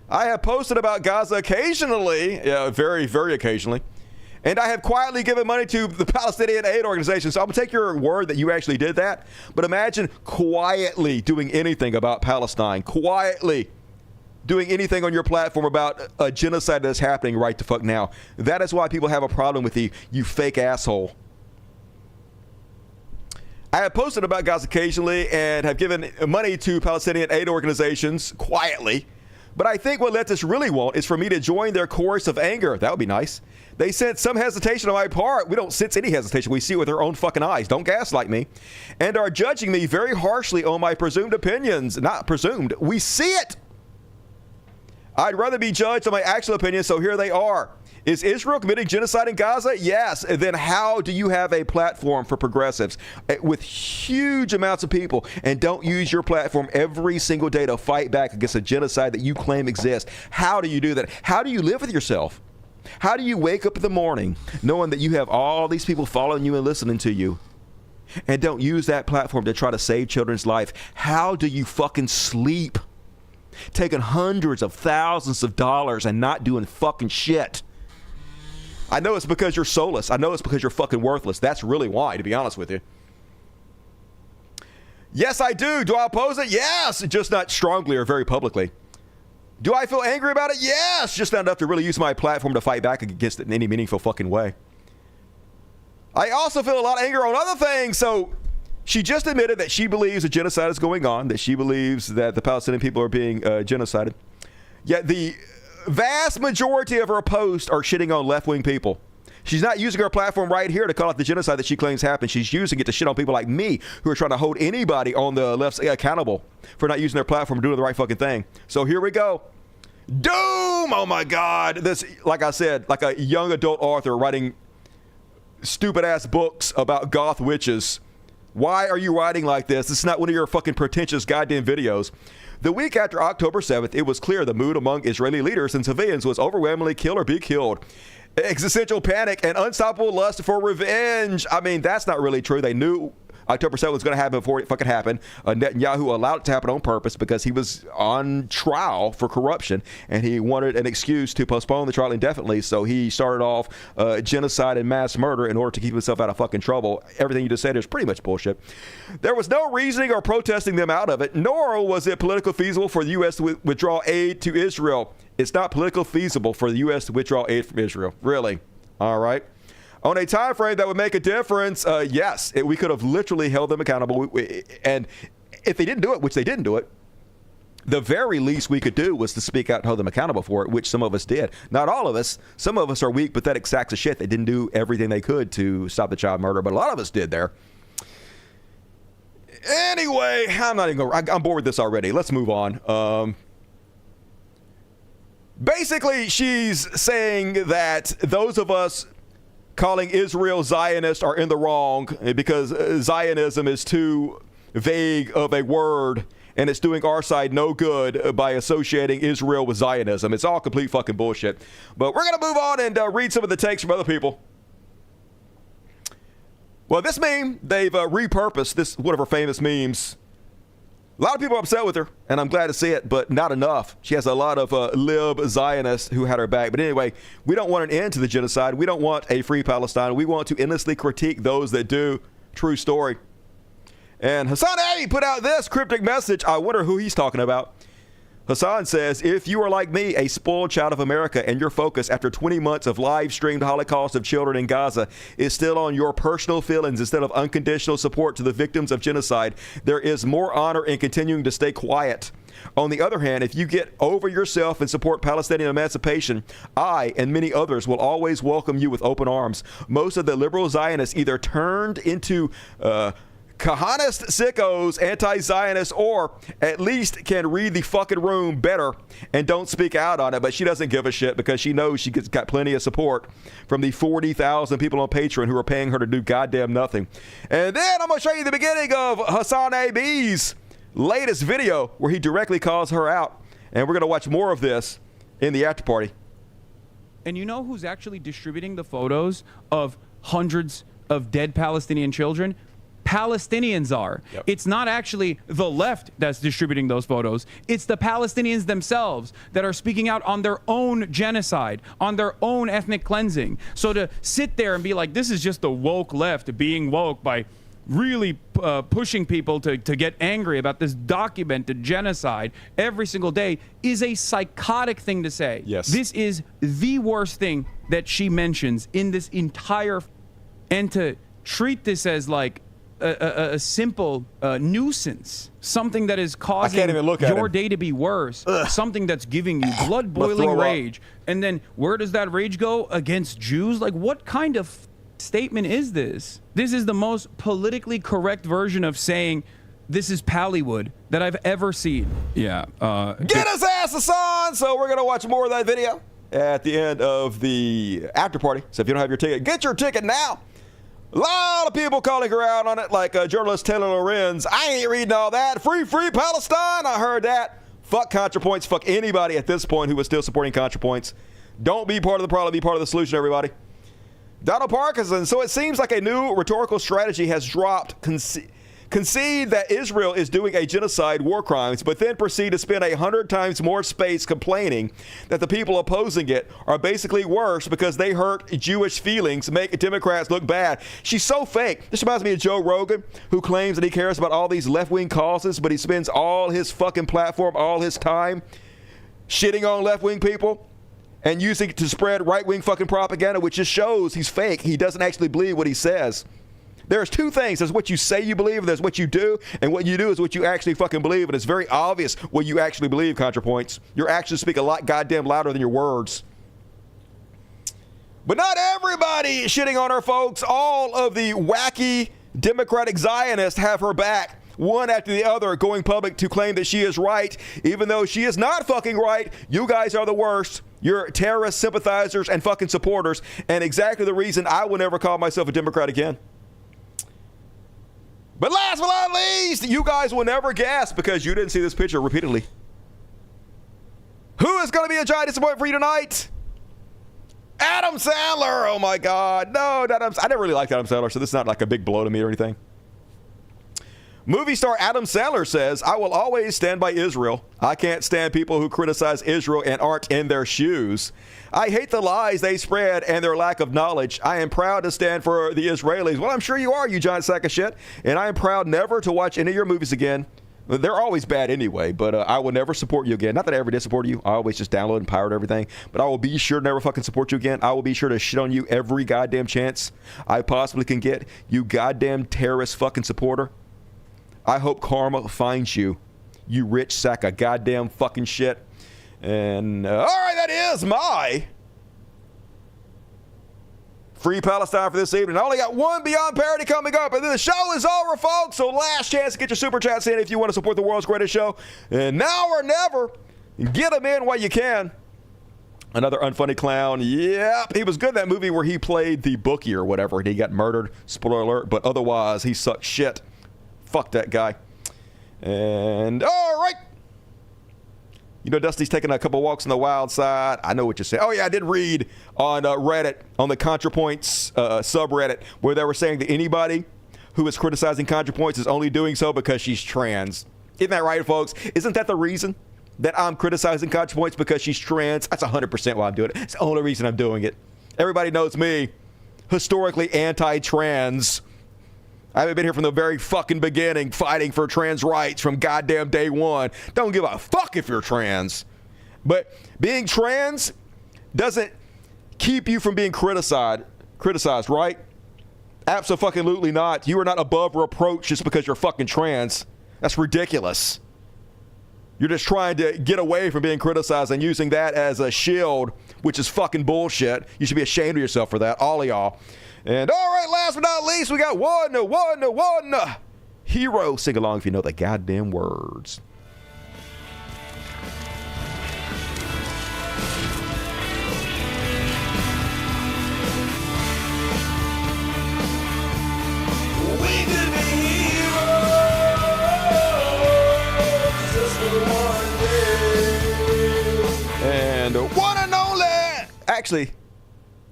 I have posted about Gaza occasionally, yeah, very, very occasionally. And I have quietly given money to the Palestinian aid organization. So I'm going to take your word that you actually did that. But imagine quietly doing anything about Palestine. Quietly doing anything on your platform about a genocide that's happening right the fuck now. That is why people have a problem with you fake asshole. I have posted about Gaza occasionally and have given money to Palestinian aid organizations quietly. But I think what leftists really want is for me to join their chorus of anger. That would be nice. They sense some hesitation on my part. We don't sense any hesitation. We see it with our own fucking eyes. Don't gaslight me. And are judging me very harshly on my presumed opinions. Not presumed. We see it. I'd rather be judged on my actual opinions, so here they are. Is Israel committing genocide in Gaza? Yes. Then how do you have a platform for progressives with huge amounts of people and don't use your platform every single day to fight back against a genocide that you claim exists? How do you do that? How do you live with yourself? How do you wake up in the morning knowing that you have all these people following you and listening to you and don't use that platform to try to save children's life? How do you fucking sleep? Taking hundreds of thousands of dollars and not doing fucking shit. I know it's because you're soulless. I know it's because you're fucking worthless. That's really why, to be honest with you. Yes, I do. Do I oppose it? Yes, just not strongly or very publicly. Do I feel angry about it? Yes, just not enough to really use my platform to fight back against it in any meaningful fucking way. I also feel a lot of anger on other things. So she just admitted that she believes a genocide is going on, that she believes that the Palestinian people are being genocided. Yet the vast majority of her posts are shitting on left-wing people. She's not using her platform right here to call out the genocide that she claims happened. She's using it to shit on people like me who are trying to hold anybody on the left accountable for not using their platform or doing the right fucking thing. So here we go. Doom! Oh my God. This, like I said, like a young adult author writing stupid-ass books about goth witches. Why are you writing like this? This is not one of your fucking pretentious goddamn videos. The week after October 7th, it was clear the mood among Israeli leaders and civilians was overwhelmingly kill or be killed. Existential panic and unstoppable lust for revenge. I mean, that's not really true. They knew October 7th was going to happen before it fucking happened. Netanyahu allowed it to happen on purpose because he was on trial for corruption and he wanted an excuse to postpone the trial indefinitely. So he started off genocide and mass murder in order to keep himself out of fucking trouble. Everything you just said is pretty much bullshit. There was no reasoning or protesting them out of it, nor was it politically feasible for the U.S. to withdraw aid to Israel. It's not politically feasible for the U.S. to withdraw aid from Israel. Really? All right. On a time frame that would make a difference, yes, we could have literally held them accountable. And if they didn't do it, which they didn't do it, the very least we could do was to speak out and hold them accountable for it, which some of us did. Not all of us. Some of us are weak, pathetic sacks of shit. They didn't do everything they could to stop the child murder, but a lot of us did there. Anyway, I'm bored with this already. Let's move on. Basically, she's saying that those of us calling Israel Zionist are in the wrong because Zionism is too vague of a word and it's doing our side no good by associating Israel with Zionism. It's all complete fucking bullshit. But we're going to move on and read some of the takes from other people. Well, this meme, they've repurposed this, one of her famous memes. A lot of people are upset with her, and I'm glad to see it, but not enough. She has a lot of lib Zionists who had her back. But anyway, we don't want an end to the genocide. We don't want a free Palestine. We want to endlessly critique those that do. True story. And Hassan A. put out this cryptic message. I wonder who he's talking about. Hassan says, if you are like me, a spoiled child of America, and your focus after 20 months of live-streamed Holocaust of children in Gaza is still on your personal feelings instead of unconditional support to the victims of genocide, there is more honor in continuing to stay quiet. On the other hand, if you get over yourself and support Palestinian emancipation, I and many others will always welcome you with open arms. Most of the liberal Zionists either turned into Kahanist sickos, anti-Zionists, or at least can read the fucking room better and don't speak out on it. But she doesn't give a shit because she knows she got plenty of support from the 40,000 people on Patreon who are paying her to do goddamn nothing. And then I'm going to show you the beginning of Hassan A.B.'s latest video where he directly calls her out. And we're going to watch more of this in the after party. And you know who's actually distributing the photos of hundreds of dead Palestinian children? Palestinians are. Yep. It's not actually the left that's distributing those photos. It's the Palestinians themselves that are speaking out on their own genocide, on their own ethnic cleansing. So to sit there and be like, this is just the woke left being woke by really pushing people to get angry about this documented genocide every single day is a psychotic thing to say. Yes. This is the worst thing that she mentions in this entire... And to treat this as like a simple nuisance, something that is causing your day to be worse, something that's giving you blood-boiling rage, and then where does that rage go? Against Jews? Like, what kind of statement is this? This is the most politically correct version of saying this is Pallywood that I've ever seen. Yeah. Get his asses on! So we're going to watch more of that video at the end of the after party. So if you don't have your ticket, get your ticket now. A lot of people calling her out on it, like journalist Taylor Lorenz. I ain't reading all that. Free Palestine. I heard that. Fuck Contrapoints. Fuck anybody at this point who was still supporting Contrapoints. Don't be part of the problem. Be part of the solution, everybody. Donald Parkinson. So it seems like a new rhetorical strategy has dropped. Concede that Israel is doing a genocide, war crimes, but then proceed to spend 100 times more space complaining that the people opposing it are basically worse because they hurt Jewish feelings, make Democrats look bad. She's so fake. This reminds me of Joe Rogan, who claims that he cares about all these left-wing causes, but he spends all his fucking platform, all his time shitting on left-wing people and using it to spread right-wing fucking propaganda, which just shows he's fake. He doesn't actually believe what he says. There's two things. There's what you say you believe, and there's what you do, and what you do is what you actually fucking believe, and it's very obvious what you actually believe, Contrapoints. Your actions speak a lot goddamn louder than your words. But not everybody is shitting on her, folks. All of the wacky Democratic Zionists have her back, one after the other, going public to claim that she is right, even though she is not fucking right. You guys are the worst. You're terrorist sympathizers and fucking supporters, and exactly the reason I will never call myself a Democrat again. But last but not least, you guys will never guess because you didn't see this picture repeatedly. Who is going to be a giant disappointment for you tonight? Adam Sandler. Oh my God. No, not Adam. I never really liked Adam Sandler, so this is not like a big blow to me or anything. Movie star Adam Sandler says, I will always stand by Israel. I can't stand people who criticize Israel and aren't in their shoes. I hate the lies they spread and their lack of knowledge. I am proud to stand for the Israelis. Well, I'm sure you are, you giant sack of shit. And I am proud never to watch any of your movies again. They're always bad anyway, but I will never support you again. Not that I ever did support you. I always just download and pirate everything. But I will be sure to never fucking support you again. I will be sure to shit on you every goddamn chance I possibly can get. You goddamn terrorist fucking supporter. I hope karma finds you, you rich sack of goddamn fucking shit. And, all right, that is my Free Palestine for this evening. I only got one Beyond Parody coming up, and then the show is over, folks. So last chance to get your super chats in if you want to support the world's greatest show. And now or never, get them in while you can. Another unfunny clown. Yep, he was good in that movie where he played the bookie or whatever, and he got murdered. Spoiler alert, but otherwise, he sucked shit. Fuck that guy. And all right. You know, Dusty's taking a couple walks on the wild side. I know what you're saying. Oh, yeah, I did read on Reddit, on the Contrapoints subreddit, where they were saying that anybody who is criticizing Contrapoints is only doing so because she's trans. Isn't that right, folks? Isn't that the reason that I'm criticizing Contrapoints? Because she's trans? That's 100% why I'm doing it. It's the only reason I'm doing it. Everybody knows me, historically anti-trans. I haven't been here from the very fucking beginning fighting for trans rights from goddamn day one. Don't give a fuck if you're trans. But being trans doesn't keep you from being criticized, right? Abso-fucking-lutely not. You are not above reproach just because you're fucking trans. That's ridiculous. You're just trying to get away from being criticized and using that as a shield, which is fucking bullshit. You should be ashamed of yourself for that, all of y'all. And all right, last but not least, we got one hero. Sing along if you know the goddamn words. We could be heroes just for one day. And one and only. Actually,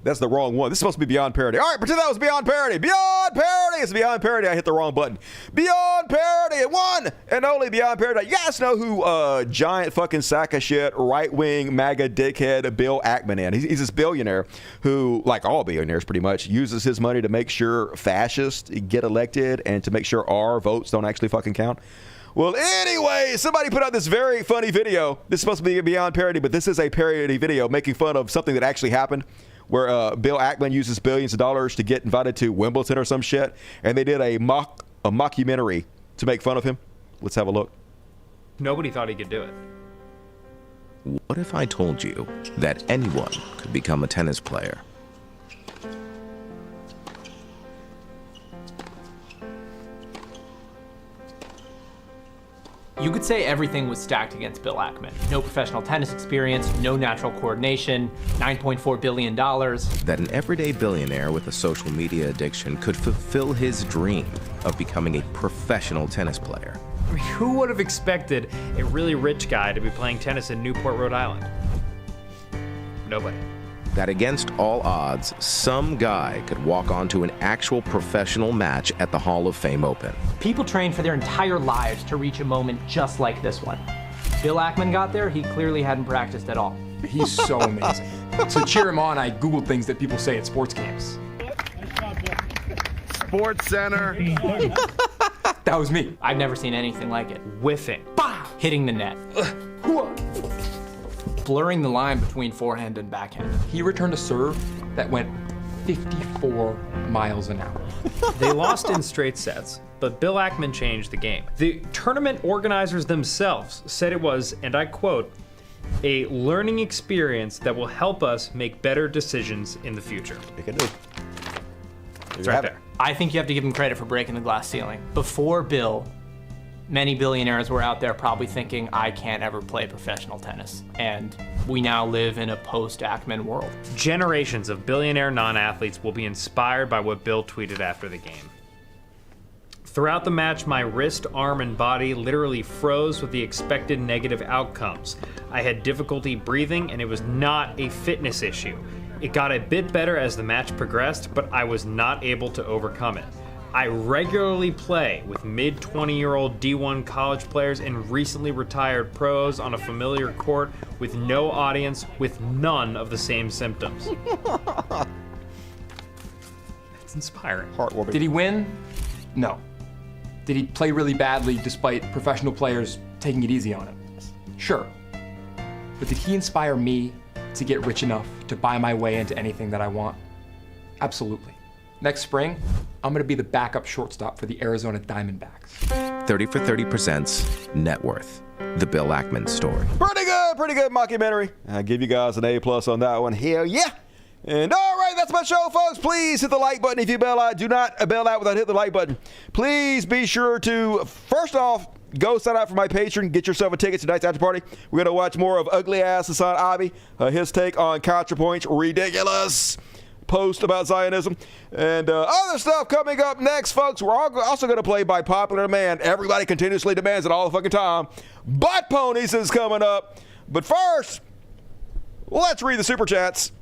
that's the wrong one. This is supposed to be Beyond Parody. All right, pretend that was Beyond Parody. Beyond Parody. It's Beyond Parody. I hit the wrong button. Beyond Parody. And one and only Beyond Parody. You guys know who giant fucking sack of shit, right-wing MAGA dickhead Bill Ackman is? He's this billionaire who, like all billionaires pretty much, uses his money to make sure fascists get elected and to make sure our votes don't actually fucking count. Well, anyway, somebody put out this very funny video. This is supposed to be Beyond Parody, but this is a parody video making fun of something that actually happened, where Bill Ackman uses billions of dollars to get invited to Wimbledon or some shit, and they did a mockumentary to make fun of him. Let's have a look. Nobody thought he could do it. What if I told you that anyone could become a tennis player? You could say everything was stacked against Bill Ackman. No professional tennis experience, no natural coordination, $9.4 billion. That an everyday billionaire with a social media addiction could fulfill his dream of becoming a professional tennis player. I mean, who would have expected a really rich guy to be playing tennis in Newport, Rhode Island? Nobody. That against all odds, some guy could walk onto an actual professional match at the Hall of Fame Open. People train for their entire lives to reach a moment just like this one. Bill Ackman got there, he clearly hadn't practiced at all. He's so amazing. To cheer him on, I Googled things that people say at sports games. Sports Center. That was me. I've never seen anything like it. Whiffing. Bah! Hitting the net. Blurring the line between forehand and backhand. He returned a serve that went 54 miles an hour. They lost in straight sets, but Bill Ackman changed the game. The tournament organizers themselves said it was, and I quote, a learning experience that will help us make better decisions in the future. You can do. It's right there. I think you have to give him credit for breaking the glass ceiling. Before Bill, many billionaires were out there probably thinking, I can't ever play professional tennis. And we now live in a post-Ackman world. Generations of billionaire non-athletes will be inspired by what Bill tweeted after the game. Throughout the match, my wrist, arm, and body literally froze with the expected negative outcomes. I had difficulty breathing, and it was not a fitness issue. It got a bit better as the match progressed, but I was not able to overcome it. I regularly play with mid-20-year-old D1 college players and recently retired pros on a familiar court with no audience, with none of the same symptoms. That's inspiring. Heartwarming. Did he win? No. Did he play really badly despite professional players taking it easy on him? Sure. But did he inspire me to get rich enough to buy my way into anything that I want? Absolutely. Next spring, I'm gonna be the backup shortstop for the Arizona Diamondbacks. 30 for 30 presents Net Worth, the Bill Ackman story. Pretty good mockumentary. I give you guys an A+ on that one. Hell yeah. And all right, that's my show, folks. Please hit the like button if you bail out. Do not bail out without hitting the like button. Please be sure to, first off, go sign up for my Patreon. Get yourself a ticket to tonight's after party. We're going to watch more of ugly ass Hassan Abi. His take on Contrapoints. Ridiculous post about Zionism. And other stuff coming up next, folks. We're also going to play by popular demand. Everybody continuously demands it all the fucking time. Butt Ponies is coming up. But first, let's read the super chats.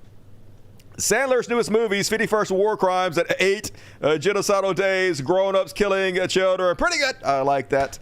Sandler's newest movies, 51st War Crimes at 8, Genocidal Days, Grown-Ups Killing Children. Pretty good. I like that.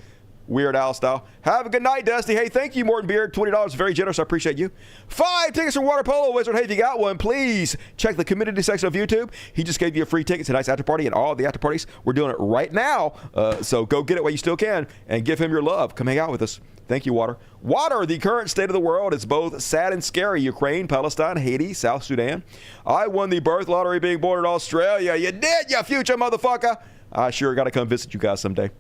Weird Al style. Have a good night, Dusty. Hey, thank you, Morton Beard. $20. Very generous. I appreciate you. 5 tickets from Water Polo Wizard. Hey, if you got one, please check the community section of YouTube. He just gave you a free ticket to tonight's after party and all the after parties. We're doing it right now. So go get it while you still can and give him your love. Come hang out with us. Thank you, Water. Water, the current state of the world is both sad and scary. Ukraine, Palestine, Haiti, South Sudan. I won the birth lottery being born in Australia. You did, you future motherfucker. I sure got to come visit you guys someday.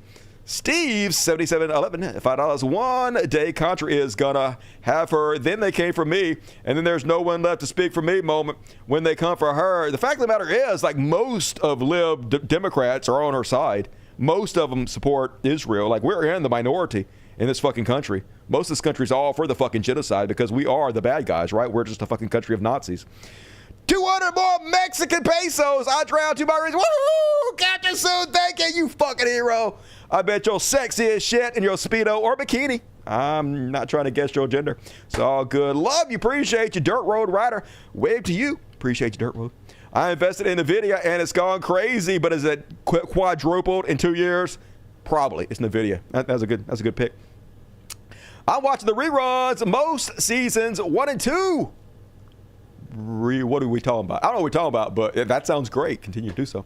Steve, 7711, $5. One day Contra is gonna have her, then they came for me, and then there's no one left to speak for me moment when they come for her. The fact of the matter is, like, most of lib Democrats are on her side. Most of them support Israel. Like, we're in the minority in this fucking country. Most of this country's all for the fucking genocide because we are the bad guys, right? We're just a fucking country of Nazis. 200 more Mexican pesos. I drowned to my reason. Woohoo! Captain Soon, thank you, you fucking hero. I bet you're sexy as shit in your Speedo or bikini. I'm not trying to guess your gender. It's all good. Love you, appreciate you, Dirt Road Rider. Wave to you. Appreciate you, Dirt Road. I invested in NVIDIA and it's gone crazy, but is it quadrupled in 2 years? Probably. It's NVIDIA. That's a good pick. I'm watching the reruns, most seasons 1 and 2. What are we talking about? I don't know what we're talking about, but that sounds great. Continue to do so.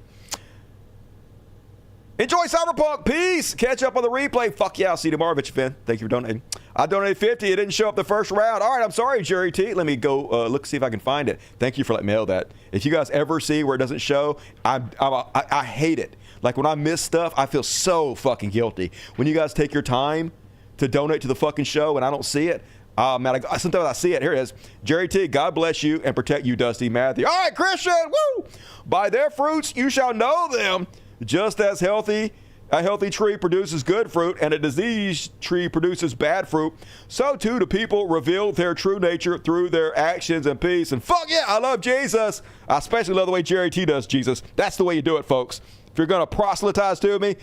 Enjoy Cyberpunk. Peace. Catch up on the replay. Fuck yeah. I'll see you tomorrow, bitch fan. Thank you for donating. I donated 50. It didn't show up the first round. All right. I'm sorry, Jerry T. Let me go see if I can find it. Thank you for letting me know that. If you guys ever see where it doesn't show, I hate it. Like, when I miss stuff, I feel so fucking guilty. When you guys take your time to donate to the fucking show and I don't see it, man, sometimes I see it. Here it is. Jerry T, God bless you and protect you, Dusty Matthew. All right, Christian, woo! By their fruits you shall know them. Just as a healthy tree produces good fruit and a diseased tree produces bad fruit, so too do people reveal their true nature through their actions and peace. And fuck yeah, I love Jesus. I especially love the way Jerry T does Jesus. That's the way you do it, folks. If you're going to proselytize to me,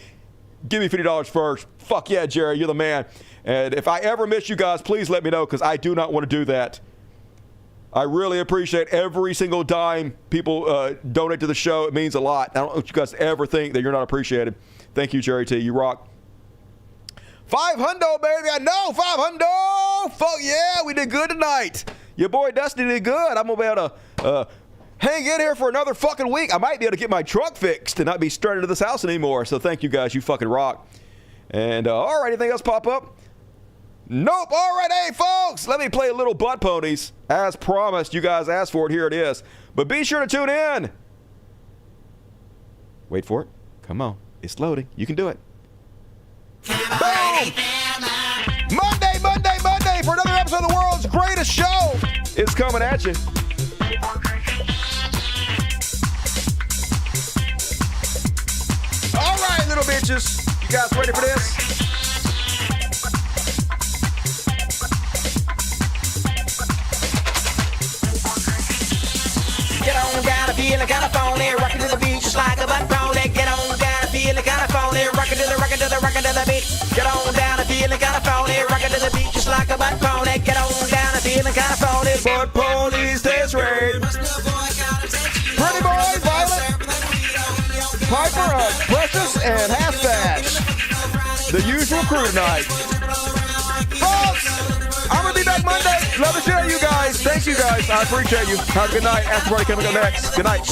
give me $50 first. Fuck yeah, Jerry, you're the man. And if I ever miss you guys, please let me know, because I do not want to do that. I really appreciate every single dime people donate to the show. It means a lot. I don't want you guys to ever think that you're not appreciated. Thank you, Jerry T. You rock. 500, baby. I know, 500. Fuck yeah, we did good tonight. Your boy Dusty did good. I'm going to be able to hang in here for another fucking week. I might be able to get my truck fixed and not be stranded to this house anymore. So thank you guys. You fucking rock. And all right, anything else pop up? Nope. All right, hey, folks, let me play a little Butt Ponies. As promised, you guys asked for it. Here it is. But be sure to tune in. Wait for it. Come on. It's loading. You can do it. Boom! Monday for another episode of the world's greatest show. It's coming at you. All right, little bitches. You guys ready for this? Get on down, feeling kinda phony, rockin' to the beat just like a butt pony. Get on down, feeling kinda phony, rockin' to the beat. Get on down, feeling kinda phony, rockin' to the beat just like a butt pony. Get on down, feeling kinda phony. Butt Ponies taste great. Pretty boy, Violet, Piper, Preston. the usual crew tonight. Folks, I'm going to be back Monday. Love the show, you guys. Thank you, guys. I appreciate you. Have a good night. After party coming up next. Good night.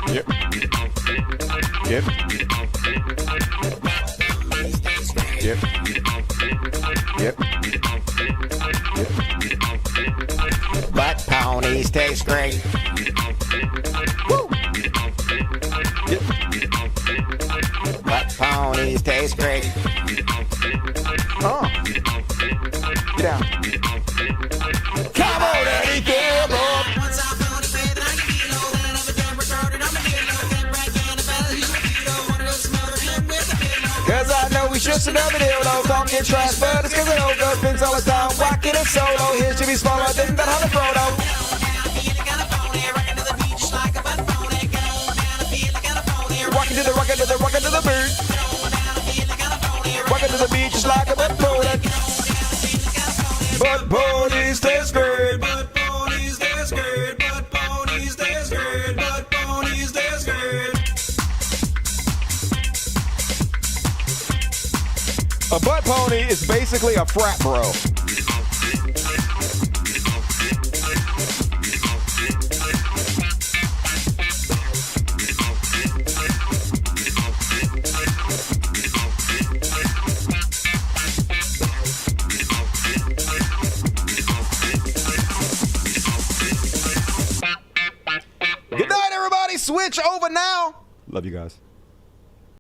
Yep. Yep. Yep. Yep. Black ponies taste great. Woo! Yep. Black ponies taste great. Get down. Come on, Eddie, give up. Cause I know we should another dildo, talking trash, but it's cause the old girl spends all the time whacking it solo. Here she be smaller than that Holly Frodo. Walking to the rocket to the rocket to the beat. Walking to the beat just like a butt pony. Butt ponies taste good. Butt ponies taste good. Butt ponies taste good. Butt ponies taste good. A butt pony is basically a frat bro. Good night, everybody. Switch over now. Love you guys.